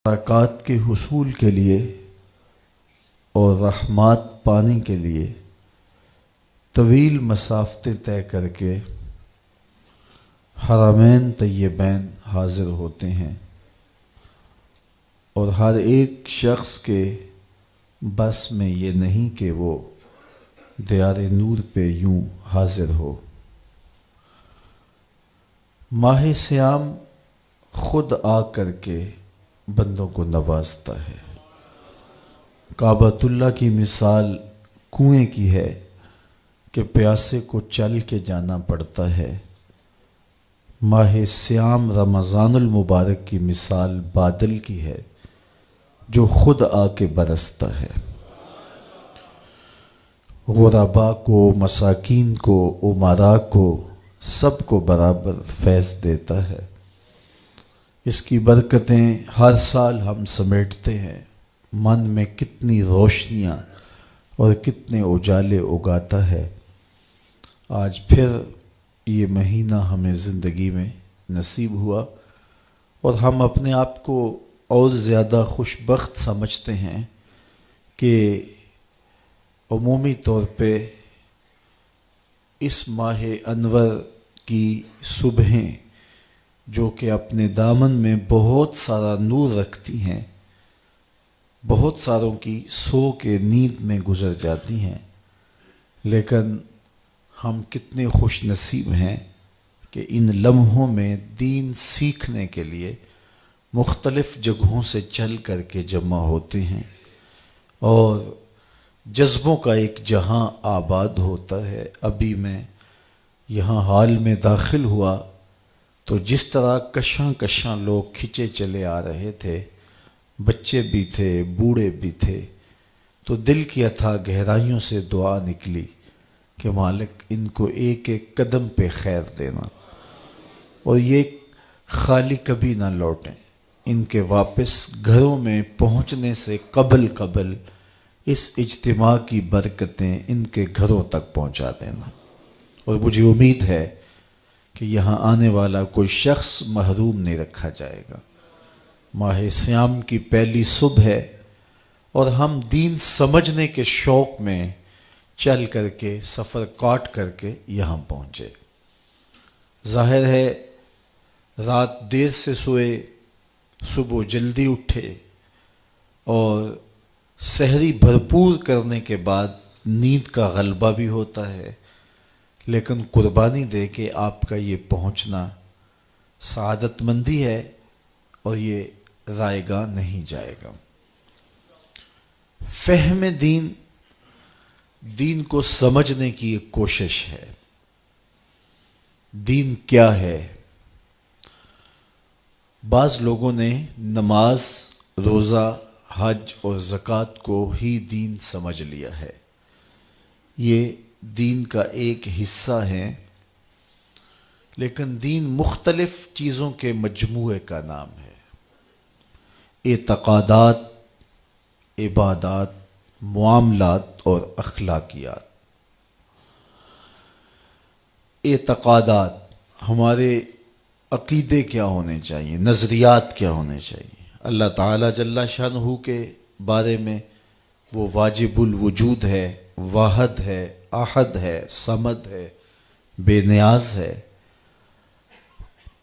برکات کے حصول کے لیے اور رحمات پانے کے لیے طویل مسافتیں طے کر کے حرمین طیبین حاضر ہوتے ہیں، اور ہر ایک شخص کے بس میں یہ نہیں کہ وہ دیار نور پہ یوں حاضر ہو۔ ماہ صیام خود آ کر کے بندوں کو نوازتا ہے۔ کعبۃ اللہ کی مثال کنویں کی ہے کہ پیاسے کو چل کے جانا پڑتا ہے۔ ماہ صیام رمضان المبارک کی مثال بادل کی ہے جو خود آ کے برستا ہے، غرباء کو، مساکین کو، امراء کو، سب کو برابر فیض دیتا ہے۔ اس کی برکتیں ہر سال ہم سمیٹتے ہیں، من میں کتنی روشنیاں اور کتنے اجالے اگاتا ہے۔ آج پھر یہ مہینہ ہمیں زندگی میں نصیب ہوا، اور ہم اپنے آپ کو اور زیادہ خوش بخت سمجھتے ہیں کہ عمومی طور پہ اس ماہ انور کی صبحیں جو کہ اپنے دامن میں بہت سارا نور رکھتی ہیں، بہت ساروں کی سو کے نیند میں گزر جاتی ہیں، لیکن ہم کتنے خوش نصیب ہیں کہ ان لمحوں میں دین سیکھنے کے لیے مختلف جگہوں سے چل کر کے جمع ہوتے ہیں، اور جذبوں کا ایک جہاں آباد ہوتا ہے۔ ابھی میں یہاں حال میں داخل ہوا تو جس طرح کشاں کشاں لوگ کھچے چلے آ رہے تھے، بچے بھی تھے، بوڑھے بھی تھے، تو دل کی اتھاہ گہرائیوں سے دعا نکلی کہ مالک ان کو ایک ایک قدم پہ خیر دینا، اور یہ خالی کبھی نہ لوٹیں، ان کے واپس گھروں میں پہنچنے سے قبل اس اجتماع کی برکتیں ان کے گھروں تک پہنچا دینا۔ اور مجھے امید ہے کہ یہاں آنے والا کوئی شخص محروم نہیں رکھا جائے گا۔ ماہ صیام کی پہلی صبح ہے، اور ہم دین سمجھنے کے شوق میں چل کر کے سفر کاٹ کر کے یہاں پہنچے۔ ظاہر ہے رات دیر سے سوئے، صبح جلدی اٹھے، اور سحری بھرپور کرنے کے بعد نیند کا غلبہ بھی ہوتا ہے، لیکن قربانی دے کے آپ کا یہ پہنچنا سعادت مندی ہے، اور یہ رائے گاہ نہیں جائے گا۔ فہم دین کو سمجھنے کی ایک کوشش ہے۔ دین کیا ہے؟ بعض لوگوں نے نماز، روزہ، حج اور زکوٰۃ کو ہی دین سمجھ لیا ہے۔ یہ دین کا ایک حصہ ہے، لیکن دین مختلف چیزوں کے مجموعے کا نام ہے۔ اعتقادات، عبادات، معاملات اور اخلاقیات۔ اعتقادات، ہمارے عقیدے کیا ہونے چاہیے، نظریات کیا ہونے چاہیے اللہ تعالیٰ جل شانہ کے بارے میں۔ وہ واجب الوجود ہے، واحد ہے، احد ہے، صمد ہے، بے نیاز ہے،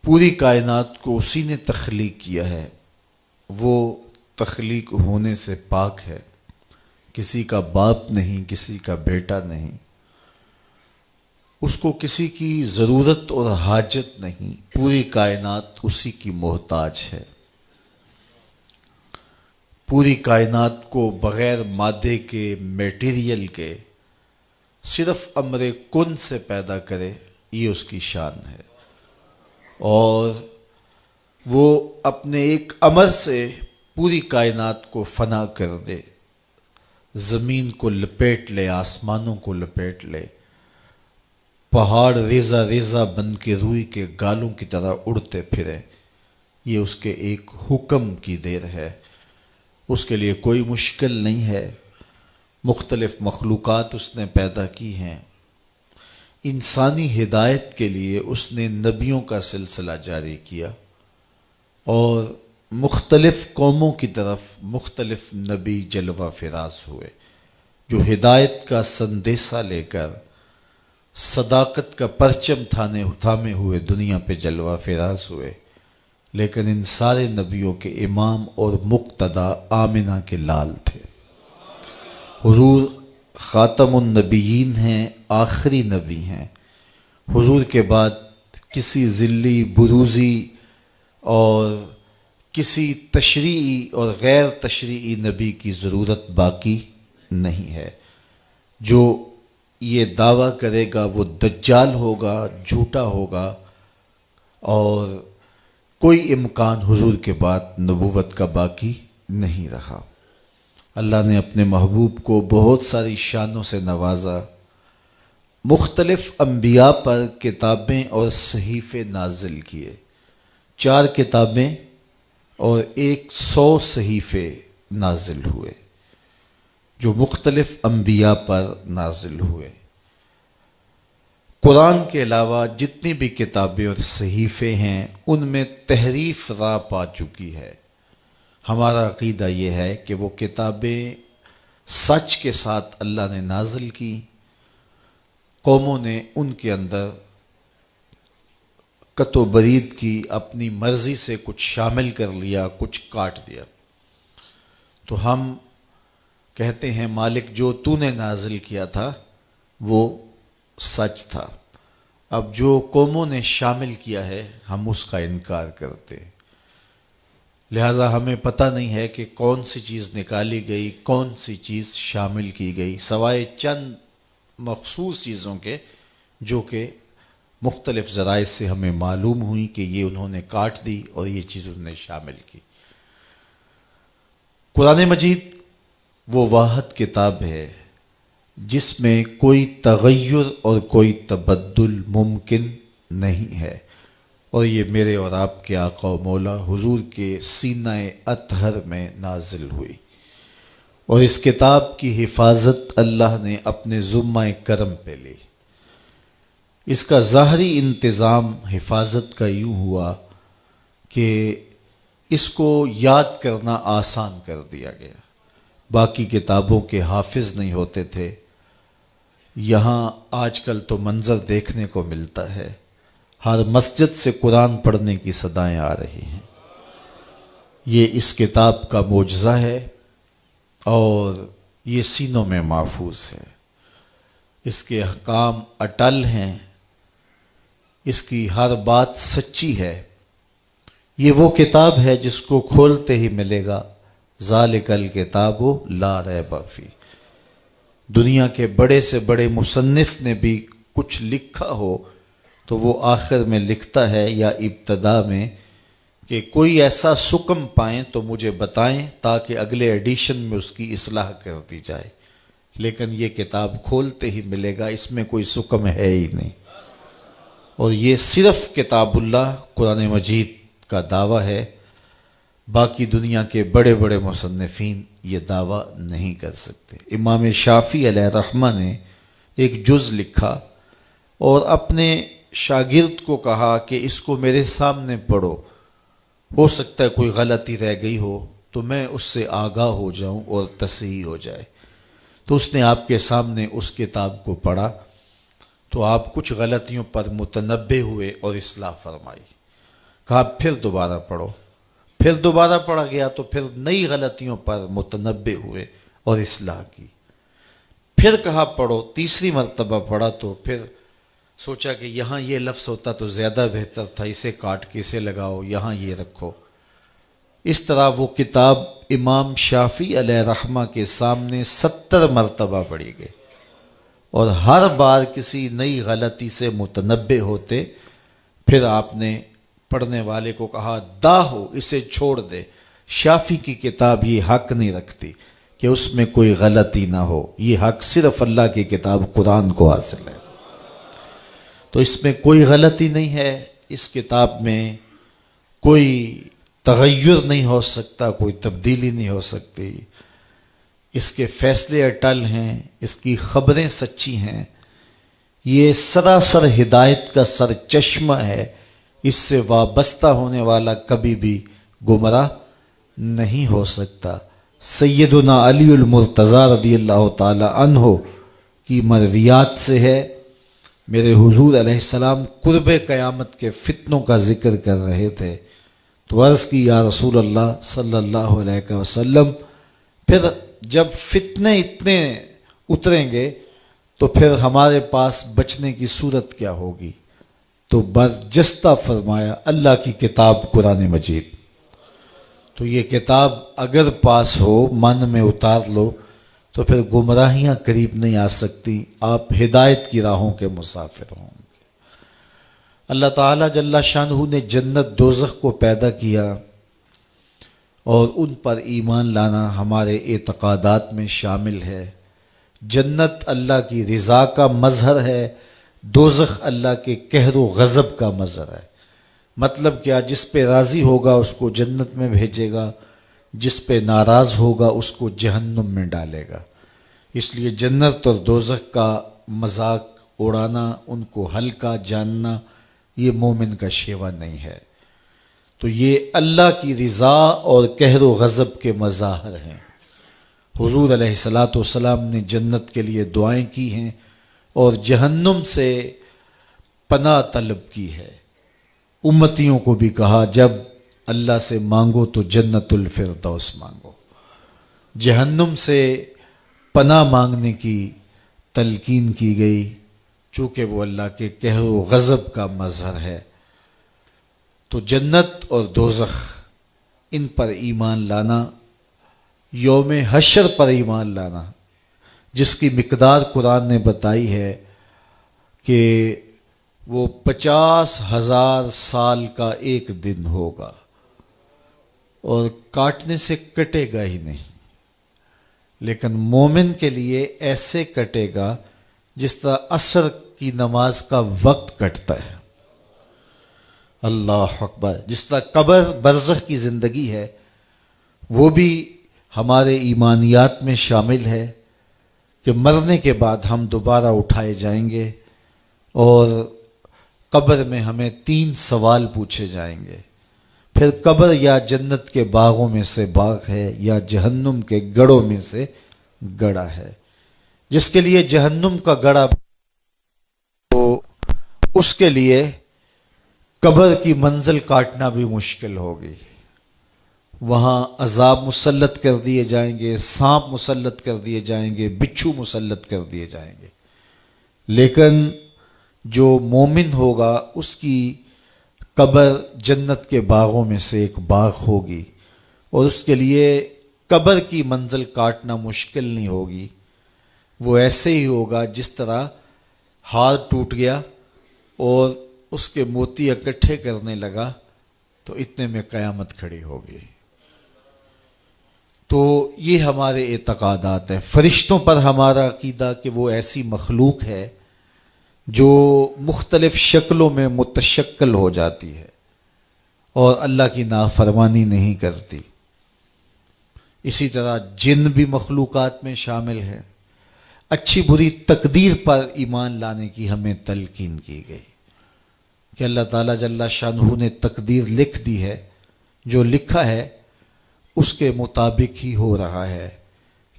پوری کائنات کو اسی نے تخلیق کیا ہے، وہ تخلیق ہونے سے پاک ہے، کسی کا باپ نہیں، کسی کا بیٹا نہیں، اس کو کسی کی ضرورت اور حاجت نہیں، پوری کائنات اسی کی محتاج ہے۔ پوری کائنات کو بغیر مادے کے، میٹیریل کے، صرف امر کن سے پیدا کرے، یہ اس کی شان ہے، اور وہ اپنے ایک امر سے پوری کائنات کو فنا کر دے، زمین کو لپیٹ لے، آسمانوں کو لپیٹ لے، پہاڑ ریزہ ریزہ بن کے روئی کے گالوں کی طرح اڑتے پھرے، یہ اس کے ایک حکم کی دیر ہے۔ اس کے لیے کوئی مشکل نہیں ہے۔ مختلف مخلوقات اس نے پیدا کی ہیں، انسانی ہدایت کے لیے اس نے نبیوں کا سلسلہ جاری کیا، اور مختلف قوموں کی طرف مختلف نبی جلوہ فراز ہوئے جو ہدایت کا سندیسہ لے کر صداقت کا پرچم تھامے ہوئے دنیا پہ جلوہ فراز ہوئے، لیکن ان سارے نبیوں کے امام اور مقتدا آمنہ کے لال تھے۔ حضور خاتم النبیین ہیں، آخری نبی ہیں۔ حضور کے بعد کسی ذلی بروزی اور کسی تشریعی اور غیر تشریعی نبی کی ضرورت باقی نہیں ہے۔ جو یہ دعویٰ کرے گا وہ دجال ہوگا، جھوٹا ہوگا، اور کوئی امکان حضور کے بعد نبوت کا باقی نہیں رہا۔ اللہ نے اپنے محبوب کو بہت ساری شانوں سے نوازا، مختلف انبیاء پر کتابیں اور صحیفے نازل کیے، 4 کتابیں اور 100 صحیفے نازل ہوئے جو مختلف انبیاء پر نازل ہوئے۔ قرآن کے علاوہ جتنی بھی کتابیں اور صحیفے ہیں ان میں تحریف راہ پا چکی ہے۔ ہمارا عقیدہ یہ ہے کہ وہ کتابیں سچ کے ساتھ اللہ نے نازل کی، قوموں نے ان کے اندر قط و برید کی، اپنی مرضی سے کچھ شامل کر لیا، کچھ کاٹ دیا۔ تو ہم کہتے ہیں مالک جو تو نے نازل کیا تھا وہ سچ تھا، اب جو قوموں نے شامل کیا ہے ہم اس کا انکار کرتے ہیں، لہٰذا ہمیں پتہ نہیں ہے کہ کون سی چیز نکالی گئی، کون سی چیز شامل کی گئی، سوائے چند مخصوص چیزوں کے جو کہ مختلف ذرائع سے ہمیں معلوم ہوئی کہ یہ انہوں نے کاٹ دی اور یہ چیز انہوں نے شامل کی۔ قرآن مجید وہ واحد کتاب ہے جس میں کوئی تغیر اور کوئی تبدل ممکن نہیں ہے، اور یہ میرے اور آپ کے آقا و مولا حضور کے سینہ اطہر میں نازل ہوئی، اور اس کتاب کی حفاظت اللہ نے اپنے ذمہ کرم پہ لی۔ اس کا ظاہری انتظام حفاظت کا یوں ہوا کہ اس کو یاد کرنا آسان کر دیا گیا۔ باقی کتابوں کے حافظ نہیں ہوتے تھے، یہاں آج کل تو منظر دیکھنے کو ملتا ہے، ہر مسجد سے قرآن پڑھنے کی صدائیں آ رہی ہیں۔ یہ اس کتاب کا معجزہ ہے اور یہ سینوں میں محفوظ ہے، اس کے احکام اٹل ہیں، اس کی ہر بات سچی ہے۔ یہ وہ کتاب ہے جس کو کھولتے ہی ملے گا ذالک الکتاب لا ریب فیہ۔ دنیا کے بڑے سے بڑے مصنف نے بھی کچھ لکھا ہو تو وہ آخر میں لکھتا ہے یا ابتدا میں کہ کوئی ایسا سکم پائیں تو مجھے بتائیں تاکہ اگلے ایڈیشن میں اس کی اصلاح کر دی جائے، لیکن یہ کتاب کھولتے ہی ملے گا اس میں کوئی سکم ہے ہی نہیں، اور یہ صرف کتاب اللہ قرآن مجید کا دعویٰ ہے۔ باقی دنیا کے بڑے بڑے مصنفین یہ دعویٰ نہیں کر سکتے۔ امام شافعی علیہ الرحمہ نے ایک جز لکھا اور اپنے شاگرد کو کہا کہ اس کو میرے سامنے پڑھو، ہو سکتا ہے کوئی غلطی رہ گئی ہو تو میں اس سے آگاہ ہو جاؤں اور تصحیح ہو جائے۔ تو اس نے آپ کے سامنے اس کتاب کو پڑھا تو آپ کچھ غلطیوں پر متنبہ ہوئے اور اصلاح فرمائی، کہا پھر دوبارہ پڑھو، پھر دوبارہ پڑھا گیا تو پھر نئی غلطیوں پر متنبہ ہوئے اور اصلاح کی، پھر کہا پڑھو، تیسری مرتبہ پڑھا تو پھر سوچا کہ یہاں یہ لفظ ہوتا تو زیادہ بہتر تھا، اسے کاٹ کے اسے لگاؤ، یہاں یہ رکھو۔ اس طرح وہ کتاب امام شافعی علیہ رحمہ کے سامنے 70 مرتبہ پڑھی گئی، اور ہر بار کسی نئی غلطی سے متنبہ ہوتے، پھر آپ نے پڑھنے والے کو کہا داہو اسے چھوڑ دے، شافعی کی کتاب یہ حق نہیں رکھتی کہ اس میں کوئی غلطی نہ ہو، یہ حق صرف اللہ کی کتاب قرآن کو حاصل ہے۔ تو اس میں کوئی غلطی نہیں ہے، اس کتاب میں کوئی تغیر نہیں ہو سکتا، کوئی تبدیلی نہیں ہو سکتی، اس کے فیصلے اٹل ہیں، اس کی خبریں سچی ہیں، یہ سراسر ہدایت کا سرچشمہ ہے، اس سے وابستہ ہونے والا کبھی بھی گمراہ نہیں ہو سکتا۔ سیدنا علی المرتضیٰ رضی اللہ تعالی عنہ کی مرویات سے ہے، میرے حضور علیہ السلام قرب قیامت کے فتنوں کا ذکر کر رہے تھے تو عرض کی یا رسول اللہ صلی اللہ علیہ وسلم، پھر جب فتنے اتنے اتریں گے تو پھر ہمارے پاس بچنے کی صورت کیا ہوگی؟ تو برجستہ فرمایا اللہ کی کتاب قرآن مجید، تو یہ کتاب اگر پاس ہو، من میں اتار لو تو پھر گمراہیاں قریب نہیں آ سکتی، آپ ہدایت کی راہوں کے مسافر ہوں گے۔ اللہ تعالیٰ جل شانہ نے جنت دوزخ کو پیدا کیا اور ان پر ایمان لانا ہمارے اعتقادات میں شامل ہے۔ جنت اللہ کی رضا کا مظہر ہے، دوزخ اللہ کے قہر و غضب کا مظہر ہے۔ مطلب کیا؟ جس پہ راضی ہوگا اس کو جنت میں بھیجے گا، جس پہ ناراض ہوگا اس کو جہنم میں ڈالے گا۔ اس لیے جنت اور دوزخ کا مذاق اڑانا، ان کو ہلکا جاننا، یہ مومن کا شیوا نہیں ہے۔ تو یہ اللہ کی رضا اور قہر و غضب کے مظاہر ہیں۔ حضور علیہ الصلاۃ والسلام نے جنت کے لیے دعائیں کی ہیں اور جہنم سے پناہ طلب کی ہے۔ امتیوں کو بھی کہا جب اللہ سے مانگو تو جنت الفردوس مانگو۔ جہنم سے پناہ مانگنے کی تلقین کی گئی چونکہ وہ اللہ کے قہر و غضب کا مظہر ہے۔ تو جنت اور دوزخ ان پر ایمان لانا، یوم حشر پر ایمان لانا، جس کی مقدار قرآن نے بتائی ہے کہ وہ 50,000 سال کا ایک دن ہوگا اور کاٹنے سے کٹے گا ہی نہیں، لیکن مومن کے لیے ایسے کٹے گا جس طرح عصر کی نماز کا وقت کٹتا ہے۔ اللہ اکبر۔ جس طرح قبر برزخ کی زندگی ہے وہ بھی ہمارے ایمانیات میں شامل ہے کہ مرنے کے بعد ہم دوبارہ اٹھائے جائیں گے اور قبر میں ہمیں 3 سوال پوچھے جائیں گے۔ پھر قبر یا جنت کے باغوں میں سے باغ ہے یا جہنم کے گڑھوں میں سے گڑھا ہے۔ جس کے لیے جہنم کا گڑھا، تو اس کے لیے قبر کی منزل کاٹنا بھی مشکل ہوگی۔ وہاں عذاب مسلط کر دیے جائیں گے، سانپ مسلط کر دیے جائیں گے، بچھو مسلط کر دیے جائیں گے، لیکن جو مومن ہوگا اس کی قبر جنت کے باغوں میں سے ایک باغ ہوگی اور اس کے لیے قبر کی منزل کاٹنا مشکل نہیں ہوگی۔ وہ ایسے ہی ہوگا جس طرح ہار ٹوٹ گیا اور اس کے موتی اکٹھے کرنے لگا تو اتنے میں قیامت کھڑی ہوگی۔ تو یہ ہمارے اعتقادات ہیں۔ فرشتوں پر ہمارا عقیدہ کہ وہ ایسی مخلوق ہے جو مختلف شکلوں میں متشکل ہو جاتی ہے اور اللہ کی نافرمانی نہیں کرتی۔ اسی طرح جن بھی مخلوقات میں شامل ہے۔ اچھی بری تقدیر پر ایمان لانے کی ہمیں تلقین کی گئی کہ اللہ تعالیٰ جل شانہ نے تقدیر لکھ دی ہے، جو لکھا ہے اس کے مطابق ہی ہو رہا ہے،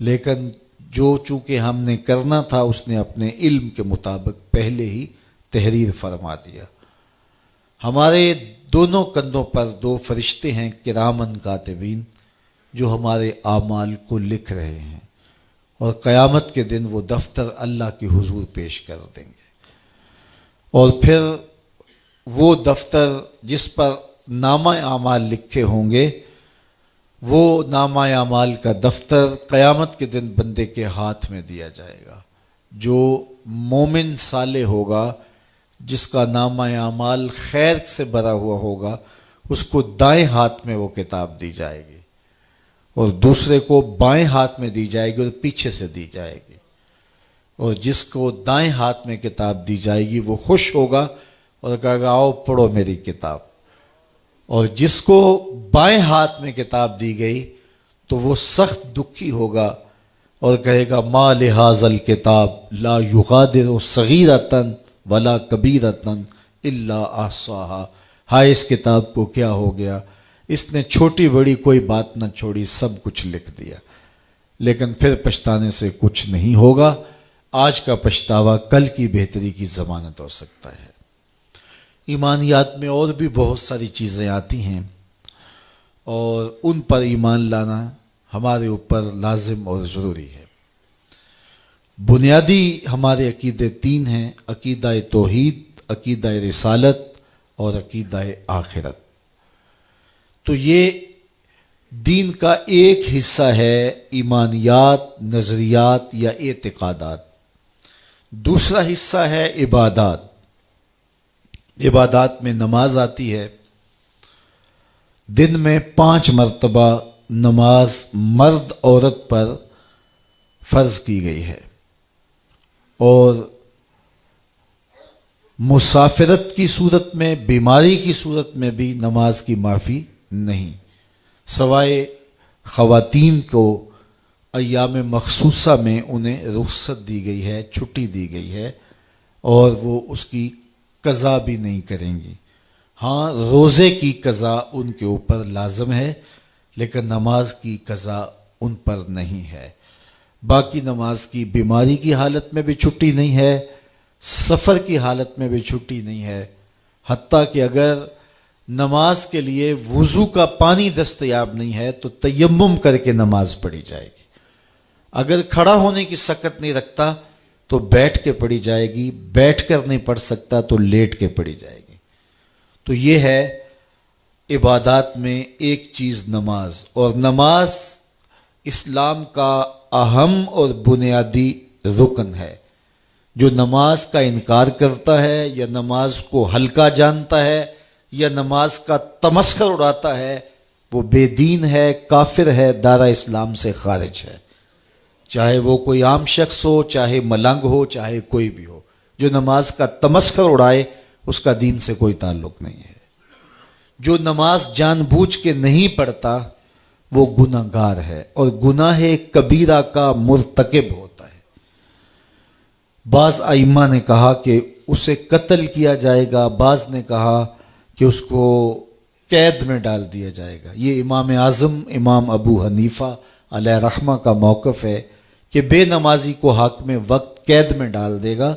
لیکن جو چونکہ ہم نے کرنا تھا اس نے اپنے علم کے مطابق پہلے ہی تحریر فرما دیا۔ ہمارے دونوں کندھوں پر 2 فرشتے ہیں کرامن کاتبین جو ہمارے اعمال کو لکھ رہے ہیں اور قیامت کے دن وہ دفتر اللہ کے حضور پیش کر دیں گے، اور پھر وہ دفتر جس پر نامہ اعمال لکھے ہوں گے، وہ نامہ اعمال کا دفتر قیامت کے دن بندے کے ہاتھ میں دیا جائے گا۔ جو مومن صالح ہوگا، جس کا نامہ اعمال خیر سے بھرا ہوا ہوگا، اس کو دائیں ہاتھ میں وہ کتاب دی جائے گی اور دوسرے کو بائیں ہاتھ میں دی جائے گی اور پیچھے سے دی جائے گی، اور جس کو دائیں ہاتھ میں کتاب دی جائے گی وہ خوش ہوگا اور کہے گا آؤ پڑھو میری کتاب، اور جس کو بائیں ہاتھ میں کتاب دی گئی تو وہ سخت دکھی ہوگا اور کہے گا ما لہذا الکتاب لا یغادر صغیرۃ ولا کبیرۃ الا احصاها، ہائے اس کتاب کو کیا ہو گیا اس نے چھوٹی بڑی کوئی بات نہ چھوڑی، سب کچھ لکھ دیا، لیکن پھر پچھتانے سے کچھ نہیں ہوگا۔ آج کا پچھتاوا کل کی بہتری کی ضمانت ہو سکتا ہے۔ ایمانیات میں اور بھی بہت ساری چیزیں آتی ہیں اور ان پر ایمان لانا ہمارے اوپر لازم اور ضروری ہے۔ بنیادی ہمارے عقیدے تین ہیں: عقیدہ توحید، عقیدہ رسالت اور عقیدہ آخرت۔ تو یہ دین کا ایک حصہ ہے ایمانیات، نظریات یا اعتقادات۔ دوسرا حصہ ہے عبادات۔ عبادات میں نماز آتی ہے۔ دن میں 5 مرتبہ نماز مرد عورت پر فرض کی گئی ہے، اور مسافرت کی صورت میں، بیماری کی صورت میں بھی نماز کی معافی نہیں، سوائے خواتین کو ایام مخصوصہ میں انہیں رخصت دی گئی ہے، چھٹی دی گئی ہے، اور وہ اس کی قضا بھی نہیں کریں گی۔ ہاں، روزے کی قضا ان کے اوپر لازم ہے، لیکن نماز کی قضا ان پر نہیں ہے۔ باقی نماز کی بیماری کی حالت میں بھی چھٹی نہیں ہے، سفر کی حالت میں بھی چھٹی نہیں ہے، حتیٰ کہ اگر نماز کے لیے وضو کا پانی دستیاب نہیں ہے تو تیمم کر کے نماز پڑھی جائے گی۔ اگر کھڑا ہونے کی سکت نہیں رکھتا تو بیٹھ کے پڑھی جائے گی، بیٹھ کر نہیں پڑھ سکتا تو لیٹ کے پڑھی جائے گی۔ تو یہ ہے عبادات میں ایک چیز نماز، اور نماز اسلام کا اہم اور بنیادی رکن ہے۔ جو نماز کا انکار کرتا ہے یا نماز کو ہلکا جانتا ہے یا نماز کا تمسخر اڑاتا ہے، وہ بے دین ہے، کافر ہے، دائرہ اسلام سے خارج ہے، چاہے وہ کوئی عام شخص ہو، چاہے ملنگ ہو، چاہے کوئی بھی ہو۔ جو نماز کا تمسخر اڑائے اس کا دین سے کوئی تعلق نہیں ہے۔ جو نماز جان بوجھ کے نہیں پڑھتا وہ گناہ گار ہے، اور گناہ کبیرہ کا مرتکب ہوتا ہے۔ بعض ائمہ نے کہا کہ اسے قتل کیا جائے گا، بعض نے کہا کہ اس کو قید میں ڈال دیا جائے گا۔ یہ امام اعظم امام ابو حنیفہ علیہ رحمہ کا موقف ہے کہ بے نمازی کو حاکم وقت قید میں ڈال دے گا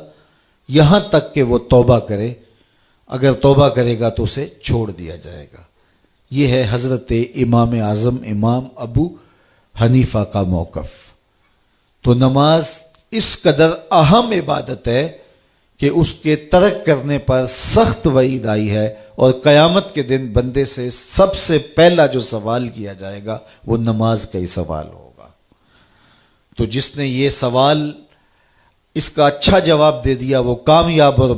یہاں تک کہ وہ توبہ کرے، اگر توبہ کرے گا تو اسے چھوڑ دیا جائے گا۔ یہ ہے حضرت امام اعظم امام ابو حنیفہ کا موقف۔ تو نماز اس قدر اہم عبادت ہے کہ اس کے ترک کرنے پر سخت وعید آئی ہے، اور قیامت کے دن بندے سے سب سے پہلا جو سوال کیا جائے گا وہ نماز کا ہی سوال ہوگا۔ تو جس نے یہ سوال اس کا اچھا جواب دے دیا وہ کامیاب اور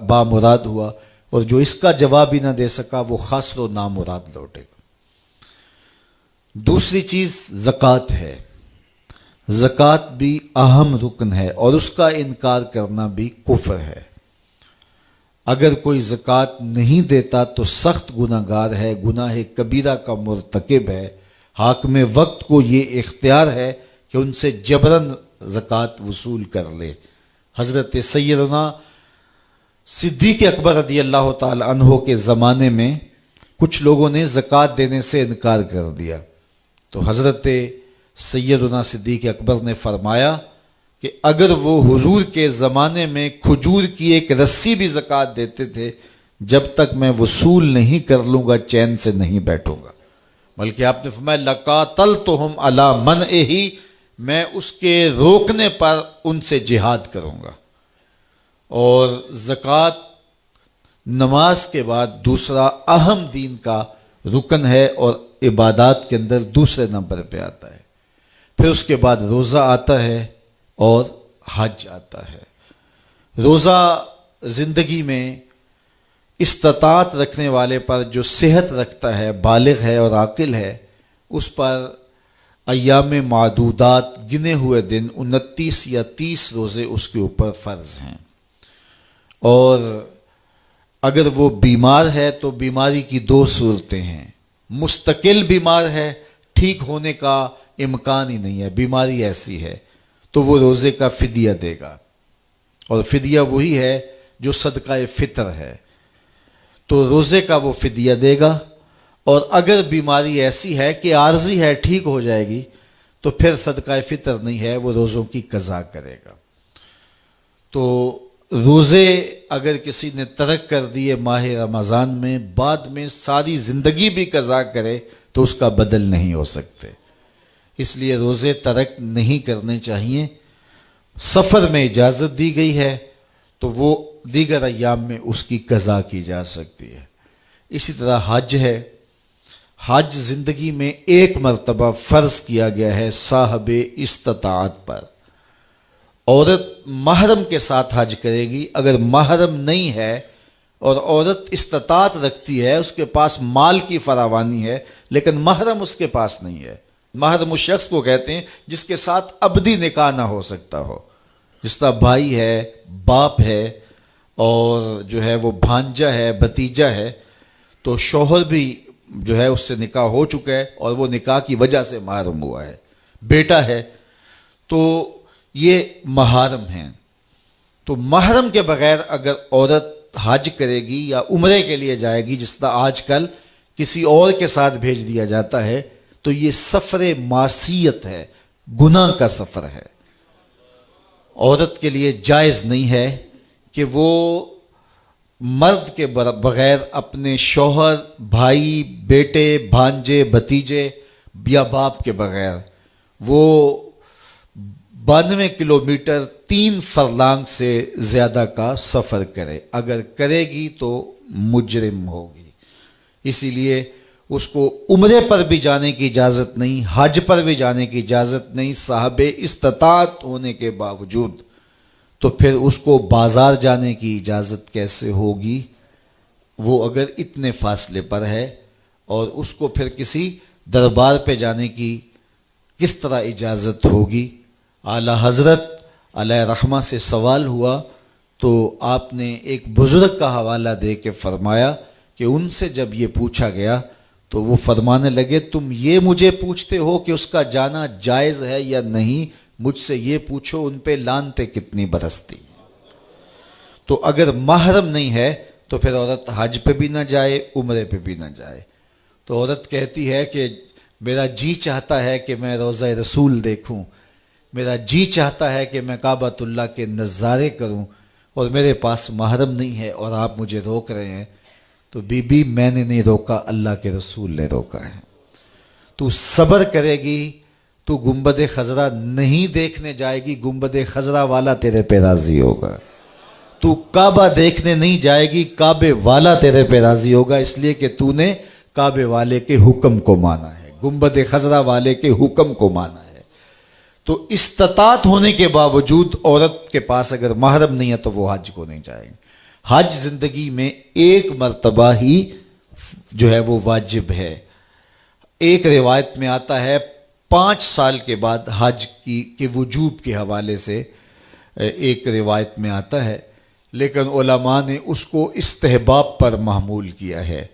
بامراد ہوا، اور جو اس کا جواب ہی نہ دے سکا وہ خاسر و نامراد لوٹے گا۔ دوسری چیز زکوٰۃ ہے۔ زکوٰۃ بھی اہم رکن ہے، اور اس کا انکار کرنا بھی کفر ہے۔ اگر کوئی زکوٰۃ نہیں دیتا تو سخت گناہ گار ہے، گناہ کبیرہ کا مرتکب ہے۔ حاکم وقت کو یہ اختیار ہے کہ ان سے جبراً زکوٰۃ وصول کر لے۔ حضرت سیدنا صدیق اکبر رضی اللہ تعالی عنہ کے زمانے میں کچھ لوگوں نے زکوٰۃ دینے سے انکار کر دیا، تو حضرت سیدنا صدیق اکبر نے فرمایا کہ اگر وہ حضور کے زمانے میں کھجور کی ایک رسی بھی زکوٰۃ دیتے تھے، جب تک میں وصول نہیں کر لوں گا چین سے نہیں بیٹھوں گا، بلکہ آپ نے فرمایا لَقَاتَلْتُهُمْ عَلَىٰ مَنْعِهِ، میں اس کے روکنے پر ان سے جہاد کروں گا۔ اور زکوٰۃ نماز کے بعد دوسرا اہم دین کا رکن ہے، اور عبادات کے اندر دوسرے نمبر پہ آتا ہے۔ پھر اس کے بعد روزہ آتا ہے اور حج آتا ہے۔ روزہ زندگی میں استطاعت رکھنے والے پر، جو صحت رکھتا ہے، بالغ ہے اور عاقل ہے، اس پر ایام معدودات، گنے ہوئے دن 29 یا 30 روزے اس کے اوپر فرض ہیں۔ اور اگر وہ بیمار ہے تو بیماری کی 2 صورتیں ہیں: مستقل بیمار ہے، ٹھیک ہونے کا امکان ہی نہیں ہے، بیماری ایسی ہے، تو وہ روزے کا فدیہ دے گا، اور فدیہ وہی ہے جو صدقہ فطر ہے، تو روزے کا وہ فدیہ دے گا۔ اور اگر بیماری ایسی ہے کہ عارضی ہے، ٹھیک ہو جائے گی، تو پھر صدقہ فطر نہیں ہے، وہ روزوں کی قضا کرے گا۔ تو روزے اگر کسی نے ترک کر دیے ماہ رمضان میں، بعد میں ساری زندگی بھی قضا کرے تو اس کا بدل نہیں ہو سکتے، اس لیے روزے ترک نہیں کرنے چاہیے۔ سفر میں اجازت دی گئی ہے تو وہ دیگر ایام میں اس کی قضا کی جا سکتی ہے۔ اسی طرح حج ہے، حج زندگی میں ایک مرتبہ فرض کیا گیا ہے صاحب استطاعت پر۔ عورت محرم کے ساتھ حج کرے گی، اگر محرم نہیں ہے اور عورت استطاعت رکھتی ہے، اس کے پاس مال کی فراوانی ہے لیکن محرم اس کے پاس نہیں ہے۔ محرم اس شخص کو کہتے ہیں جس کے ساتھ ابدی نکاح نہ ہو سکتا ہو، جس طرح بھائی ہے، باپ ہے، اور جو ہے وہ بھانجا ہے، بھتیجا ہے، تو شوہر بھی جو ہے اس سے نکاح ہو چکا ہے اور وہ نکاح کی وجہ سے محرم ہوا ہے، بیٹا ہے، تو یہ محارم ہیں۔ تو محرم کے بغیر اگر عورت حج کرے گی یا عمرے کے لیے جائے گی، جس طرح آج کل کسی اور کے ساتھ بھیج دیا جاتا ہے، تو یہ سفر معصیت ہے، گناہ کا سفر ہے۔ عورت کے لیے جائز نہیں ہے کہ وہ مرد کے بغیر اپنے شوہر، بھائی، بیٹے، بھانجے، بھتیجے یا باپ کے بغیر وہ 92 کلومیٹر 3 فرلانگ سے زیادہ کا سفر کرے۔ اگر کرے گی تو مجرم ہوگی، اسی لیے اس کو عمرے پر بھی جانے کی اجازت نہیں، حج پر بھی جانے کی اجازت نہیں صاحب استطاعت ہونے کے باوجود۔ تو پھر اس کو بازار جانے کی اجازت کیسے ہوگی؟ وہ اگر اتنے فاصلے پر ہے، اور اس کو پھر کسی دربار پہ جانے کی کس طرح اجازت ہوگی؟ اعلیٰ حضرت علیہ رحمہ سے سوال ہوا تو آپ نے ایک بزرگ کا حوالہ دے کے فرمایا کہ ان سے جب یہ پوچھا گیا تو وہ فرمانے لگے، تم یہ مجھے پوچھتے ہو کہ اس کا جانا جائز ہے یا نہیں، مجھ سے یہ پوچھو ان پہ لعنتیں کتنی برستی ہیں۔ تو اگر محرم نہیں ہے تو پھر عورت حج پہ بھی نہ جائے، عمرے پہ بھی نہ جائے۔ تو عورت کہتی ہے کہ میرا جی چاہتا ہے کہ میں روضہ رسول دیکھوں، میرا جی چاہتا ہے کہ میں کعبۃ اللہ کے نظارے کروں، اور میرے پاس محرم نہیں ہے اور آپ مجھے روک رہے ہیں۔ تو بی بی میں نے نہیں روکا، اللہ کے رسول نے روکا ہے۔ تو صبر کرے گی تو گنبد خضرا نہیں دیکھنے جائے گی، گنبد خضرا والا تیرے پہ راضی ہوگا۔ تو کعبہ دیکھنے نہیں جائے گی، کعبے والا تیرے پہ راضی ہوگا، اس لیے کہ تو نے کعبے والے کے حکم کو مانا ہے، گنبد خضرا والے کے حکم کو مانا ہے۔ تو استطاعت ہونے کے باوجود عورت کے پاس اگر محرم نہیں ہے تو وہ حج کو نہیں جائے گی۔ حج زندگی میں ایک مرتبہ ہی جو ہے وہ واجب ہے۔ ایک روایت میں آتا ہے 5 سال کے بعد حج کے وجوب کے حوالے سے ایک روایت میں آتا ہے، لیکن علماء نے اس کو استحباب پر محمول کیا ہے،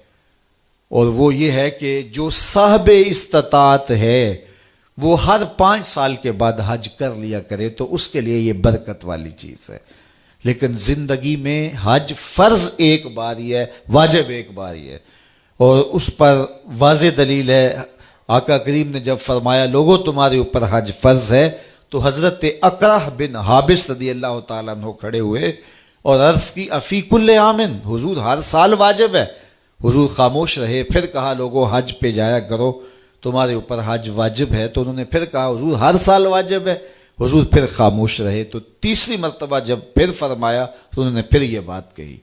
اور وہ یہ ہے کہ جو صاحب استطاعت ہے وہ ہر 5 سال کے بعد حج کر لیا کرے تو اس کے لیے یہ برکت والی چیز ہے۔ لیکن زندگی میں حج فرض ایک بار ہی ہے، واجب ایک بار ہی ہے، اور اس پر واضح دلیل ہے۔ آقا کریم نے جب فرمایا لوگوں تمہارے اوپر حج فرض ہے، تو حضرت اقرح بن حابس رضی اللہ تعالیٰ عنہ کھڑے ہوئے اور عرض کی افی کل عامن، حضور ہر سال واجب ہے۔ حضور خاموش رہے، پھر کہا لوگوں حج پہ جایا کرو، تمہارے اوپر حج واجب ہے۔ تو انہوں نے پھر کہا حضور ہر سال واجب ہے، حضور پھر خاموش رہے۔ تو تیسری مرتبہ جب پھر فرمایا تو انہوں نے پھر یہ بات کہی،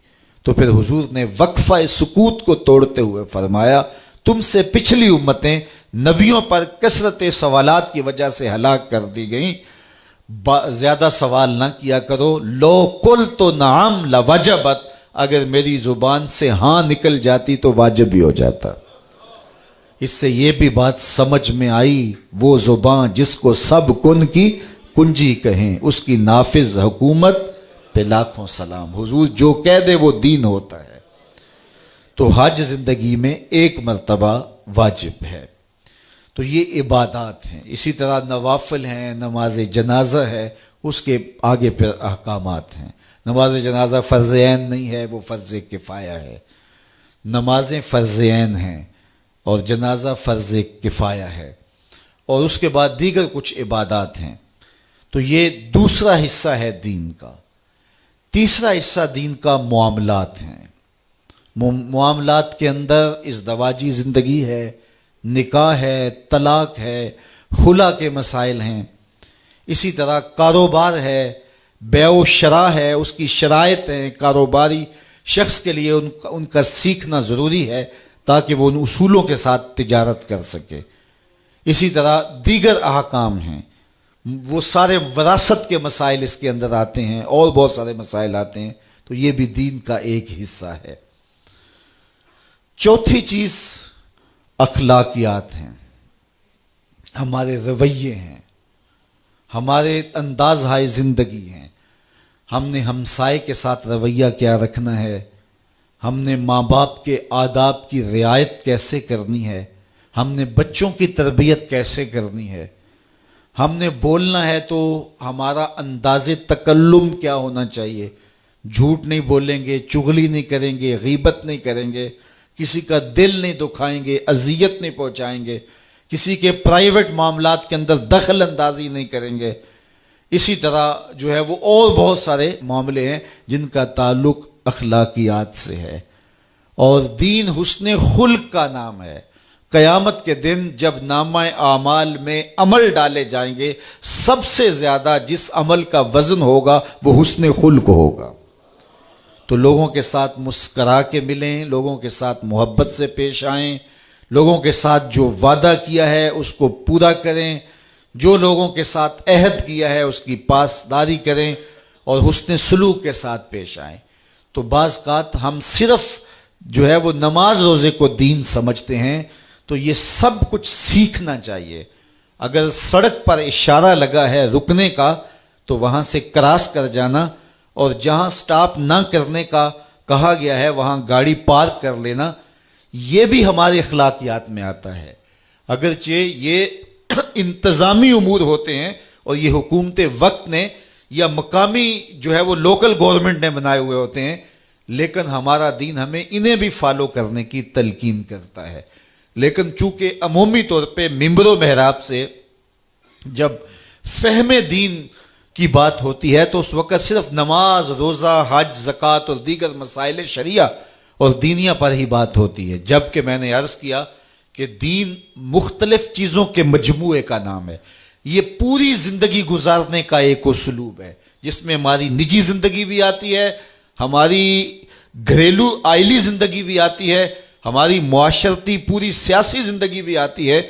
تو پھر حضور نے وقفہ سکوت کو توڑتے ہوئے فرمایا تم سے پچھلی امتیں نبیوں پر کثرت سوالات کی وجہ سے ہلاک کر دی گئیں، زیادہ سوال نہ کیا کرو۔ لو قلت نعم لوجبت، اگر میری زبان سے ہاں نکل جاتی تو واجب ہی ہو جاتا۔ اس سے یہ بھی بات سمجھ میں آئی، وہ زبان جس کو سب کن کی کنجی کہیں، اس کی نافذ حکومت پہ لاکھوں سلام۔ حضور جو کہہ دے وہ دین ہوتا ہے۔ تو حج زندگی میں ایک مرتبہ واجب ہے۔ تو یہ عبادات ہیں۔ اسی طرح نوافل ہیں، نماز جنازہ ہے، اس کے آگے پھر احکامات ہیں۔ نماز جنازہ فرض عین نہیں ہے، وہ فرض کفایہ ہے۔ نمازیں فرض عین ہیں، اور جنازہ فرض کفایہ ہے، اور اس کے بعد دیگر کچھ عبادات ہیں۔ تو یہ دوسرا حصہ ہے دین کا۔ تیسرا حصہ دین کا معاملات ہیں۔ معاملات کے اندر ازدواجی زندگی ہے، نکاح ہے، طلاق ہے، خلا کے مسائل ہیں، اسی طرح کاروبار ہے، بیع و شراء ہے، اس کی شرائط ہیں، کاروباری شخص کے لیے ان کا سیکھنا ضروری ہے تاکہ وہ ان اصولوں کے ساتھ تجارت کر سکے۔ اسی طرح دیگر احکام ہیں، وہ سارے وراثت کے مسائل اس کے اندر آتے ہیں، اور بہت سارے مسائل آتے ہیں، تو یہ بھی دین کا ایک حصہ ہے۔ چوتھی چیز اخلاقیات ہیں، ہمارے رویے ہیں، ہمارے انداز ہائے زندگی ہیں۔ ہم نے ہمسائے کے ساتھ رویہ کیا رکھنا ہے، ہم نے ماں باپ کے آداب کی رعایت کیسے کرنی ہے، ہم نے بچوں کی تربیت کیسے کرنی ہے، ہم نے بولنا ہے تو ہمارا انداز تکلم کیا ہونا چاہیے، جھوٹ نہیں بولیں گے، چغلی نہیں کریں گے، غیبت نہیں کریں گے، کسی کا دل نہیں دکھائیں گے، اذیت نہیں پہنچائیں گے، کسی کے پرائیویٹ معاملات کے اندر دخل اندازی نہیں کریں گے۔ اسی طرح جو ہے وہ اور بہت سارے معاملے ہیں جن کا تعلق اخلاقیات سے ہے۔ اور دین حسن خلق کا نام ہے۔ قیامت کے دن جب نامہ اعمال میں عمل ڈالے جائیں گے، سب سے زیادہ جس عمل کا وزن ہوگا وہ حسن خلق ہوگا۔ تو لوگوں کے ساتھ مسکرا کے ملیں، لوگوں کے ساتھ محبت سے پیش آئیں، لوگوں کے ساتھ جو وعدہ کیا ہے اس کو پورا کریں، جو لوگوں کے ساتھ عہد کیا ہے اس کی پاسداری کریں، اور حسن سلوک کے ساتھ پیش آئیں۔ تو بعض اوقات ہم صرف جو ہے وہ نماز روزے کو دین سمجھتے ہیں، تو یہ سب کچھ سیکھنا چاہیے۔ اگر سڑک پر اشارہ لگا ہے رکنے کا تو وہاں سے کراس کر جانا، اور جہاں سٹاپ نہ کرنے کا کہا گیا ہے وہاں گاڑی پارک کر لینا، یہ بھی ہمارے اخلاقیات میں آتا ہے۔ اگرچہ یہ انتظامی امور ہوتے ہیں اور یہ حکومت وقت نے یا مقامی جو ہے وہ لوکل گورنمنٹ نے بنائے ہوئے ہوتے ہیں، لیکن ہمارا دین ہمیں انہیں بھی فالو کرنے کی تلقین کرتا ہے۔ لیکن چونکہ عمومی طور پہ ممبر و محراب سے جب فہم دین کی بات ہوتی ہے تو اس وقت صرف نماز، روزہ، حج، زکوٰۃ اور دیگر مسائل شریعہ اور دینیہ پر ہی بات ہوتی ہے، جبکہ میں نے عرض کیا کہ دین مختلف چیزوں کے مجموعے کا نام ہے۔ یہ پوری زندگی گزارنے کا ایک اسلوب ہے جس میں ہماری نجی زندگی بھی آتی ہے، ہماری گھریلو آئلی زندگی بھی آتی ہے، ہماری معاشرتی پوری سیاسی زندگی بھی آتی ہے،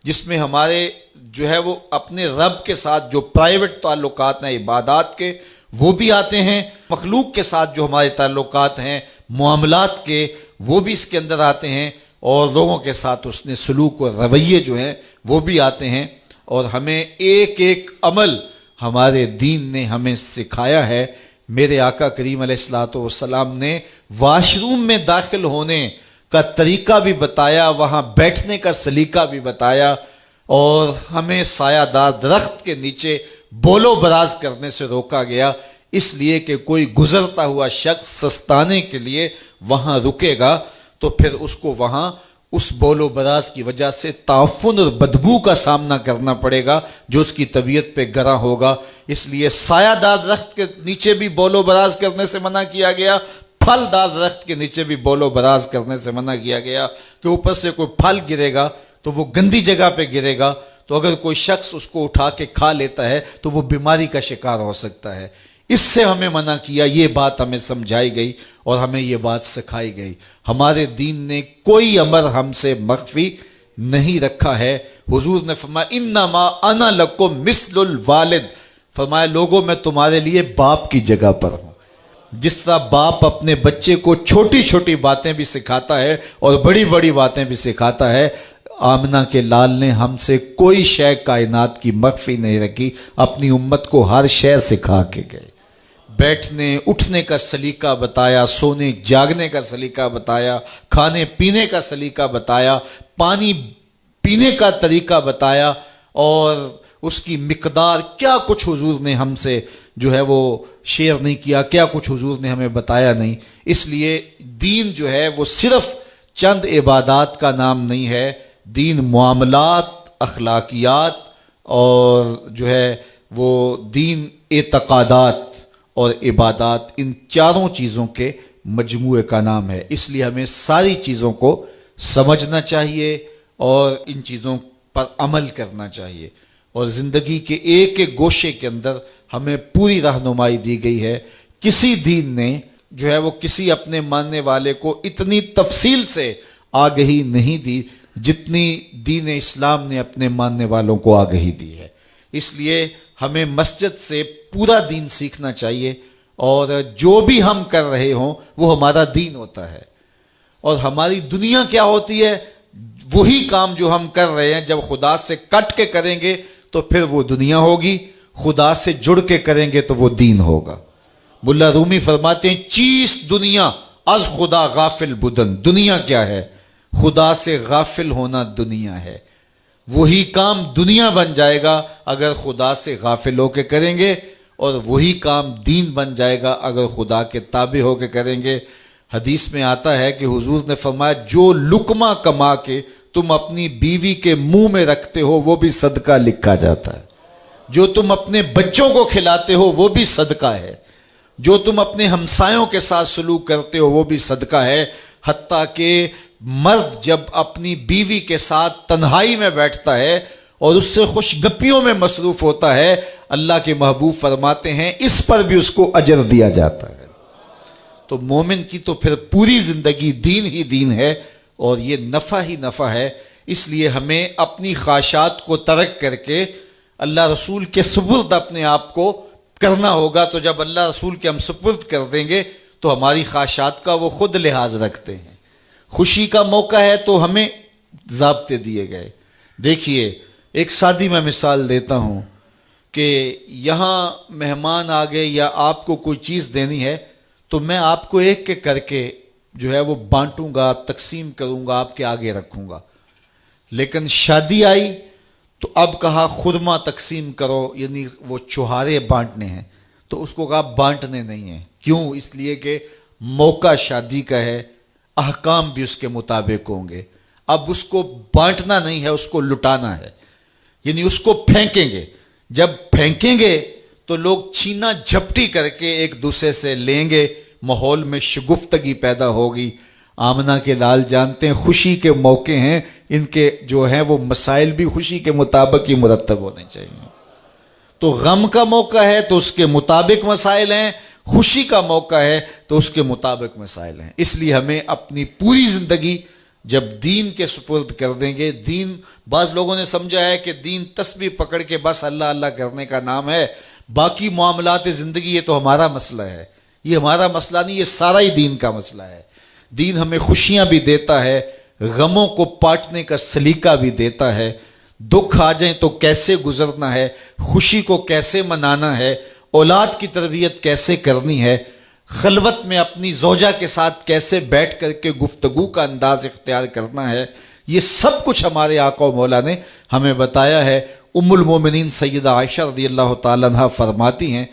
جس میں ہمارے جو ہے وہ اپنے رب کے ساتھ جو پرائیویٹ تعلقات ہیں عبادات کے وہ بھی آتے ہیں، مخلوق کے ساتھ جو ہمارے تعلقات ہیں معاملات کے وہ بھی اس کے اندر آتے ہیں، اور لوگوں کے ساتھ اس نے سلوک و رویے جو ہیں وہ بھی آتے ہیں۔ اور ہمیں ایک ایک عمل ہمارے دین نے ہمیں سکھایا ہے۔ میرے آقا کریم علیہ الصلوۃ والسلام نے واش روم میں داخل ہونے کا طریقہ بھی بتایا، وہاں بیٹھنے کا سلیقہ بھی بتایا، اور ہمیں سایہ دار درخت کے نیچے بول و براز کرنے سے روکا گیا، اس لیے کہ کوئی گزرتا ہوا شخص سستانے کے لیے وہاں رکے گا تو پھر اس کو وہاں اس بول و براز کی وجہ سے تعفن اور بدبو کا سامنا کرنا پڑے گا جو اس کی طبیعت پہ گراں ہوگا۔ اس لیے سایہ دار درخت کے نیچے بھی بول و براز کرنے سے منع کیا گیا، پھل دار درخت کے نیچے بھی بول و براز کرنے سے منع کیا گیا، کہ اوپر سے کوئی پھل گرے گا تو وہ گندی جگہ پہ گرے گا، تو اگر کوئی شخص اس کو اٹھا کے کھا لیتا ہے تو وہ بیماری کا شکار ہو سکتا ہے۔ اس سے ہمیں منع کیا، یہ بات ہمیں سمجھائی گئی اور ہمیں یہ بات سکھائی گئی۔ ہمارے دین نے کوئی امر ہم سے مخفی نہیں رکھا ہے۔ حضور نے فرمایا انما انا لکم مثل الوالد، فرمایا لوگوں میں تمہارے لیے باپ کی جگہ پر ہوں۔ جس طرح باپ اپنے بچے کو چھوٹی چھوٹی باتیں بھی سکھاتا ہے اور بڑی بڑی باتیں بھی سکھاتا ہے، آمنہ کے لال نے ہم سے کوئی شے کائنات کی مخفی نہیں رکھی، اپنی امت کو ہر شے سکھا کے گئے۔ بیٹھنے اٹھنے کا سلیقہ بتایا، سونے جاگنے کا سلیقہ بتایا، کھانے پینے کا سلیقہ بتایا، پانی پینے کا طریقہ بتایا، اور اس کی مقدار کیا کچھ حضور نے ہم سے جو ہے وہ شیئر نہیں کیا، کیا کچھ حضور نے ہمیں بتایا نہیں۔ اس لیے دین جو ہے وہ صرف چند عبادات کا نام نہیں ہے، دین معاملات، اخلاقیات اور جو ہے وہ دین اعتقادات اور عبادات، ان چاروں چیزوں کے مجموعے کا نام ہے۔ اس لیے ہمیں ساری چیزوں کو سمجھنا چاہیے اور ان چیزوں پر عمل کرنا چاہیے، اور زندگی کے ایک ایک گوشے کے اندر ہمیں پوری رہنمائی دی گئی ہے۔ کسی دین نے جو ہے وہ کسی اپنے ماننے والے کو اتنی تفصیل سے آگہی نہیں دی جتنی دین اسلام نے اپنے ماننے والوں کو آگہی دی ہے۔ اس لیے ہمیں مسجد سے پورا دین سیکھنا چاہیے، اور جو بھی ہم کر رہے ہوں وہ ہمارا دین ہوتا ہے، اور ہماری دنیا کیا ہوتی ہے؟ وہی کام جو ہم کر رہے ہیں جب خدا سے کٹ کے کریں گے تو پھر وہ دنیا ہوگی، خدا سے جڑ کے کریں گے تو وہ دین ہوگا۔ ملا رومی فرماتے ہیں چیز دنیا از خدا غافل بدن، دنیا کیا ہے؟ خدا سے غافل ہونا دنیا ہے۔ وہی کام دنیا بن جائے گا اگر خدا سے غافل ہو کے کریں گے، اور وہی کام دین بن جائے گا اگر خدا کے تابع ہو کے کریں گے۔ حدیث میں آتا ہے کہ حضور نے فرمایا جو لقمہ کما کے تم اپنی بیوی کے منہ میں رکھتے ہو وہ بھی صدقہ لکھا جاتا ہے، جو تم اپنے بچوں کو کھلاتے ہو وہ بھی صدقہ ہے، جو تم اپنے ہمسایوں کے ساتھ سلوک کرتے ہو وہ بھی صدقہ ہے۔ حتیٰ کہ مرد جب اپنی بیوی کے ساتھ تنہائی میں بیٹھتا ہے اور اس سے خوش گپیوں میں مصروف ہوتا ہے، اللہ کے محبوب فرماتے ہیں اس پر بھی اس کو اجر دیا جاتا ہے۔ تو مومن کی تو پھر پوری زندگی دین ہی دین ہے، اور یہ نفع ہی نفع ہے۔ اس لیے ہمیں اپنی خواہشات کو ترک کر کے اللہ رسول کے سپرد اپنے آپ کو کرنا ہوگا۔ تو جب اللہ رسول کے ہم سپرد کر دیں گے تو ہماری خواہشات کا وہ خود لحاظ رکھتے ہیں۔ خوشی کا موقع ہے تو ہمیں ضابطے دیے گئے۔ دیکھیے ایک سادی میں مثال دیتا ہوں کہ یہاں مہمان آ گئے یا آپ کو کوئی چیز دینی ہے تو میں آپ کو ایک ایک کر کے جو ہے وہ بانٹوں گا، تقسیم کروں گا، آپ کے آگے رکھوں گا۔ لیکن شادی آئی تو اب کہا خرما تقسیم کرو، یعنی وہ چوہارے بانٹنے ہیں، تو اس کو کہا بانٹنے نہیں ہیں۔ کیوں؟ اس لیے کہ موقع شادی کا ہے، احکام بھی اس کے مطابق ہوں گے۔ اب اس کو بانٹنا نہیں ہے، اس کو لٹانا ہے، یعنی اس کو پھینکیں گے۔ جب پھینکیں گے تو لوگ چھینا جھپٹی کر کے ایک دوسرے سے لیں گے، ماحول میں شگفتگی پیدا ہوگی۔ آمنہ کے لال جانتے ہیں خوشی کے موقع ہیں، ان کے جو ہیں وہ مسائل بھی خوشی کے مطابق ہی مرتب ہونے چاہیے۔ تو غم کا موقع ہے تو اس کے مطابق مسائل ہیں، خوشی کا موقع ہے تو اس کے مطابق مسائل ہیں۔ اس لیے ہمیں اپنی پوری زندگی جب دین کے سپرد کر دیں گے، دین بعض لوگوں نے سمجھا ہے کہ دین تسبیح پکڑ کے بس اللہ اللہ کرنے کا نام ہے، باقی معاملات زندگی یہ تو ہمارا مسئلہ ہے۔ یہ ہمارا مسئلہ نہیں، یہ سارا ہی دین کا مسئلہ ہے۔ دین ہمیں خوشیاں بھی دیتا ہے، غموں کو پاٹنے کا سلیقہ بھی دیتا ہے، دکھ آ جائیں تو کیسے گزرنا ہے، خوشی کو کیسے منانا ہے، اولاد کی تربیت کیسے کرنی ہے، خلوت میں اپنی زوجہ کے ساتھ کیسے بیٹھ کر کے گفتگو کا انداز اختیار کرنا ہے، یہ سب کچھ ہمارے آقا و مولا نے ہمیں بتایا ہے۔ ام المومنین سیدہ عائشہ رضی اللہ تعالیٰ عنہ فرماتی ہیں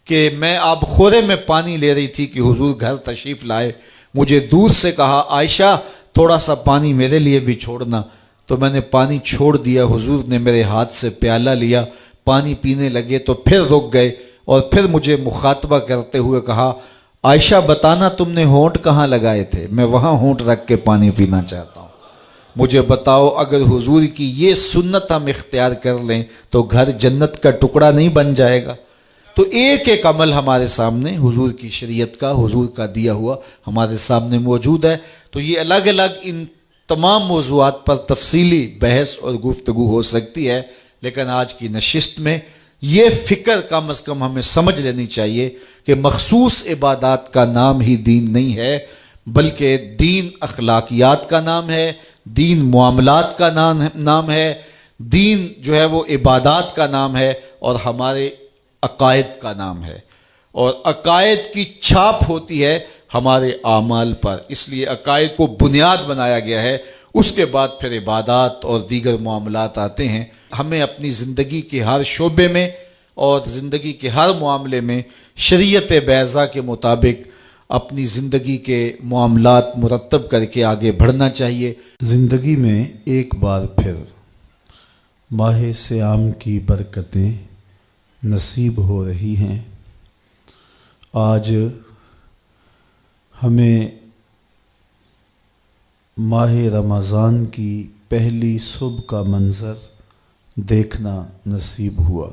کہ میں آب خورے میں پانی لے رہی تھی کہ حضور گھر تشریف لائے، مجھے دور سے کہا عائشہ تھوڑا سا پانی میرے لیے بھی چھوڑنا، تو میں نے پانی چھوڑ دیا، حضور نے میرے ہاتھ سے پیالہ لیا، پانی پینے لگے تو پھر رک گئے، اور پھر مجھے مخاطبہ کرتے ہوئے کہا عائشہ بتانا تم نے ہونٹ کہاں لگائے تھے، میں وہاں ہونٹ رکھ کے پانی پینا چاہتا ہوں، مجھے بتاؤ اگر حضور کی یہ سنت ہم اختیار کر لیں تو گھر جنت کا ٹکڑا نہیں بن جائے گا۔ تو ایک ایک عمل ہمارے سامنے حضور کی شریعت کا، حضور کا دیا ہوا ہمارے سامنے موجود ہے۔ تو یہ الگ الگ ان تمام موضوعات پر تفصیلی بحث اور گفتگو ہو سکتی ہے، لیکن آج کی نشست میں یہ فکر کم از کم ہمیں سمجھ لینی چاہیے کہ مخصوص عبادات کا نام ہی دین نہیں ہے، بلکہ دین اخلاقیات کا نام ہے، دین معاملات کا نام ہے، دین جو ہے وہ عبادات کا نام ہے، اور ہمارے عقائد کا نام ہے، اور عقائد کی چھاپ ہوتی ہے ہمارے اعمال پر۔ اس لیے عقائد کو بنیاد بنایا گیا ہے، اس کے بعد پھر عبادات اور دیگر معاملات آتے ہیں۔ ہمیں اپنی زندگی کے ہر شعبے میں اور زندگی کے ہر معاملے میں شریعت بیضا کے مطابق اپنی زندگی کے معاملات مرتب کر کے آگے بڑھنا چاہیے۔ زندگی میں ایک بار پھر ماہ صیام کی برکتیں نصیب ہو رہی ہیں۔ آج ہمیں ماہ رمضان کی پہلی صبح کا منظر دیکھنا نصیب ہوا۔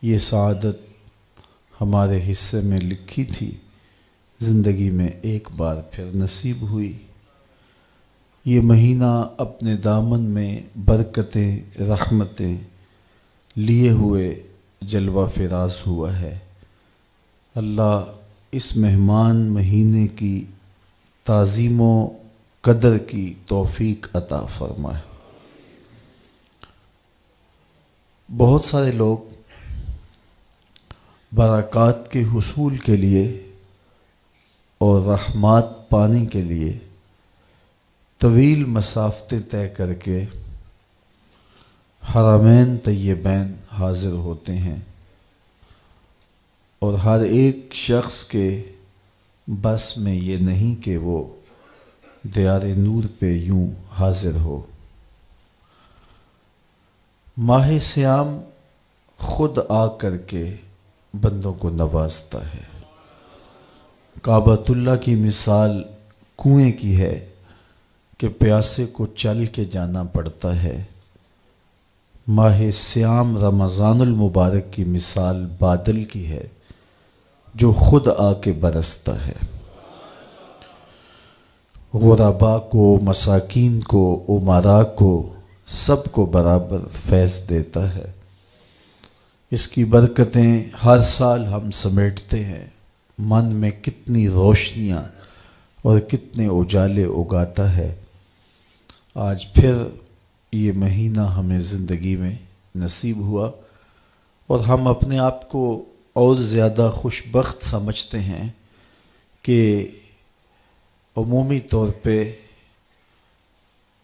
یہ سعادت ہمارے حصے میں لکھی تھی، زندگی میں ایک بار پھر نصیب ہوئی۔ یہ مہینہ اپنے دامن میں برکتیں، رحمتیں لیے ہوئے جلوہ فراز ہوا ہے۔ اللہ اس مہمان مہینے کی تعظیم و قدر کی توفیق عطا فرمائے۔ بہت سارے لوگ برکات کے حصول کے لیے اور رحمات پانے کے لیے طویل مسافتیں طے کر کے حرمین طیبین حاضر ہوتے ہیں، اور ہر ایک شخص کے بس میں یہ نہیں کہ وہ دیار نور پہ یوں حاضر ہو۔ ماہ صیام خود آ کر کے بندوں کو نوازتا ہے۔ کعبۃ اللہ کی مثال کنویں کی ہے کہ پیاسے کو چل کے جانا پڑتا ہے۔ ماہ صیام رمضان المبارک کی مثال بادل کی ہے جو خود آ کے برستا ہے، غرباء کو، مساکین کو، امراء کو، سب کو برابر فیض دیتا ہے۔ اس کی برکتیں ہر سال ہم سمیٹتے ہیں، من میں کتنی روشنیاں اور کتنے اجالے اگاتا ہے۔ آج پھر یہ مہینہ ہمیں زندگی میں نصیب ہوا، اور ہم اپنے آپ کو اور زیادہ خوش بخت سمجھتے ہیں کہ عمومی طور پہ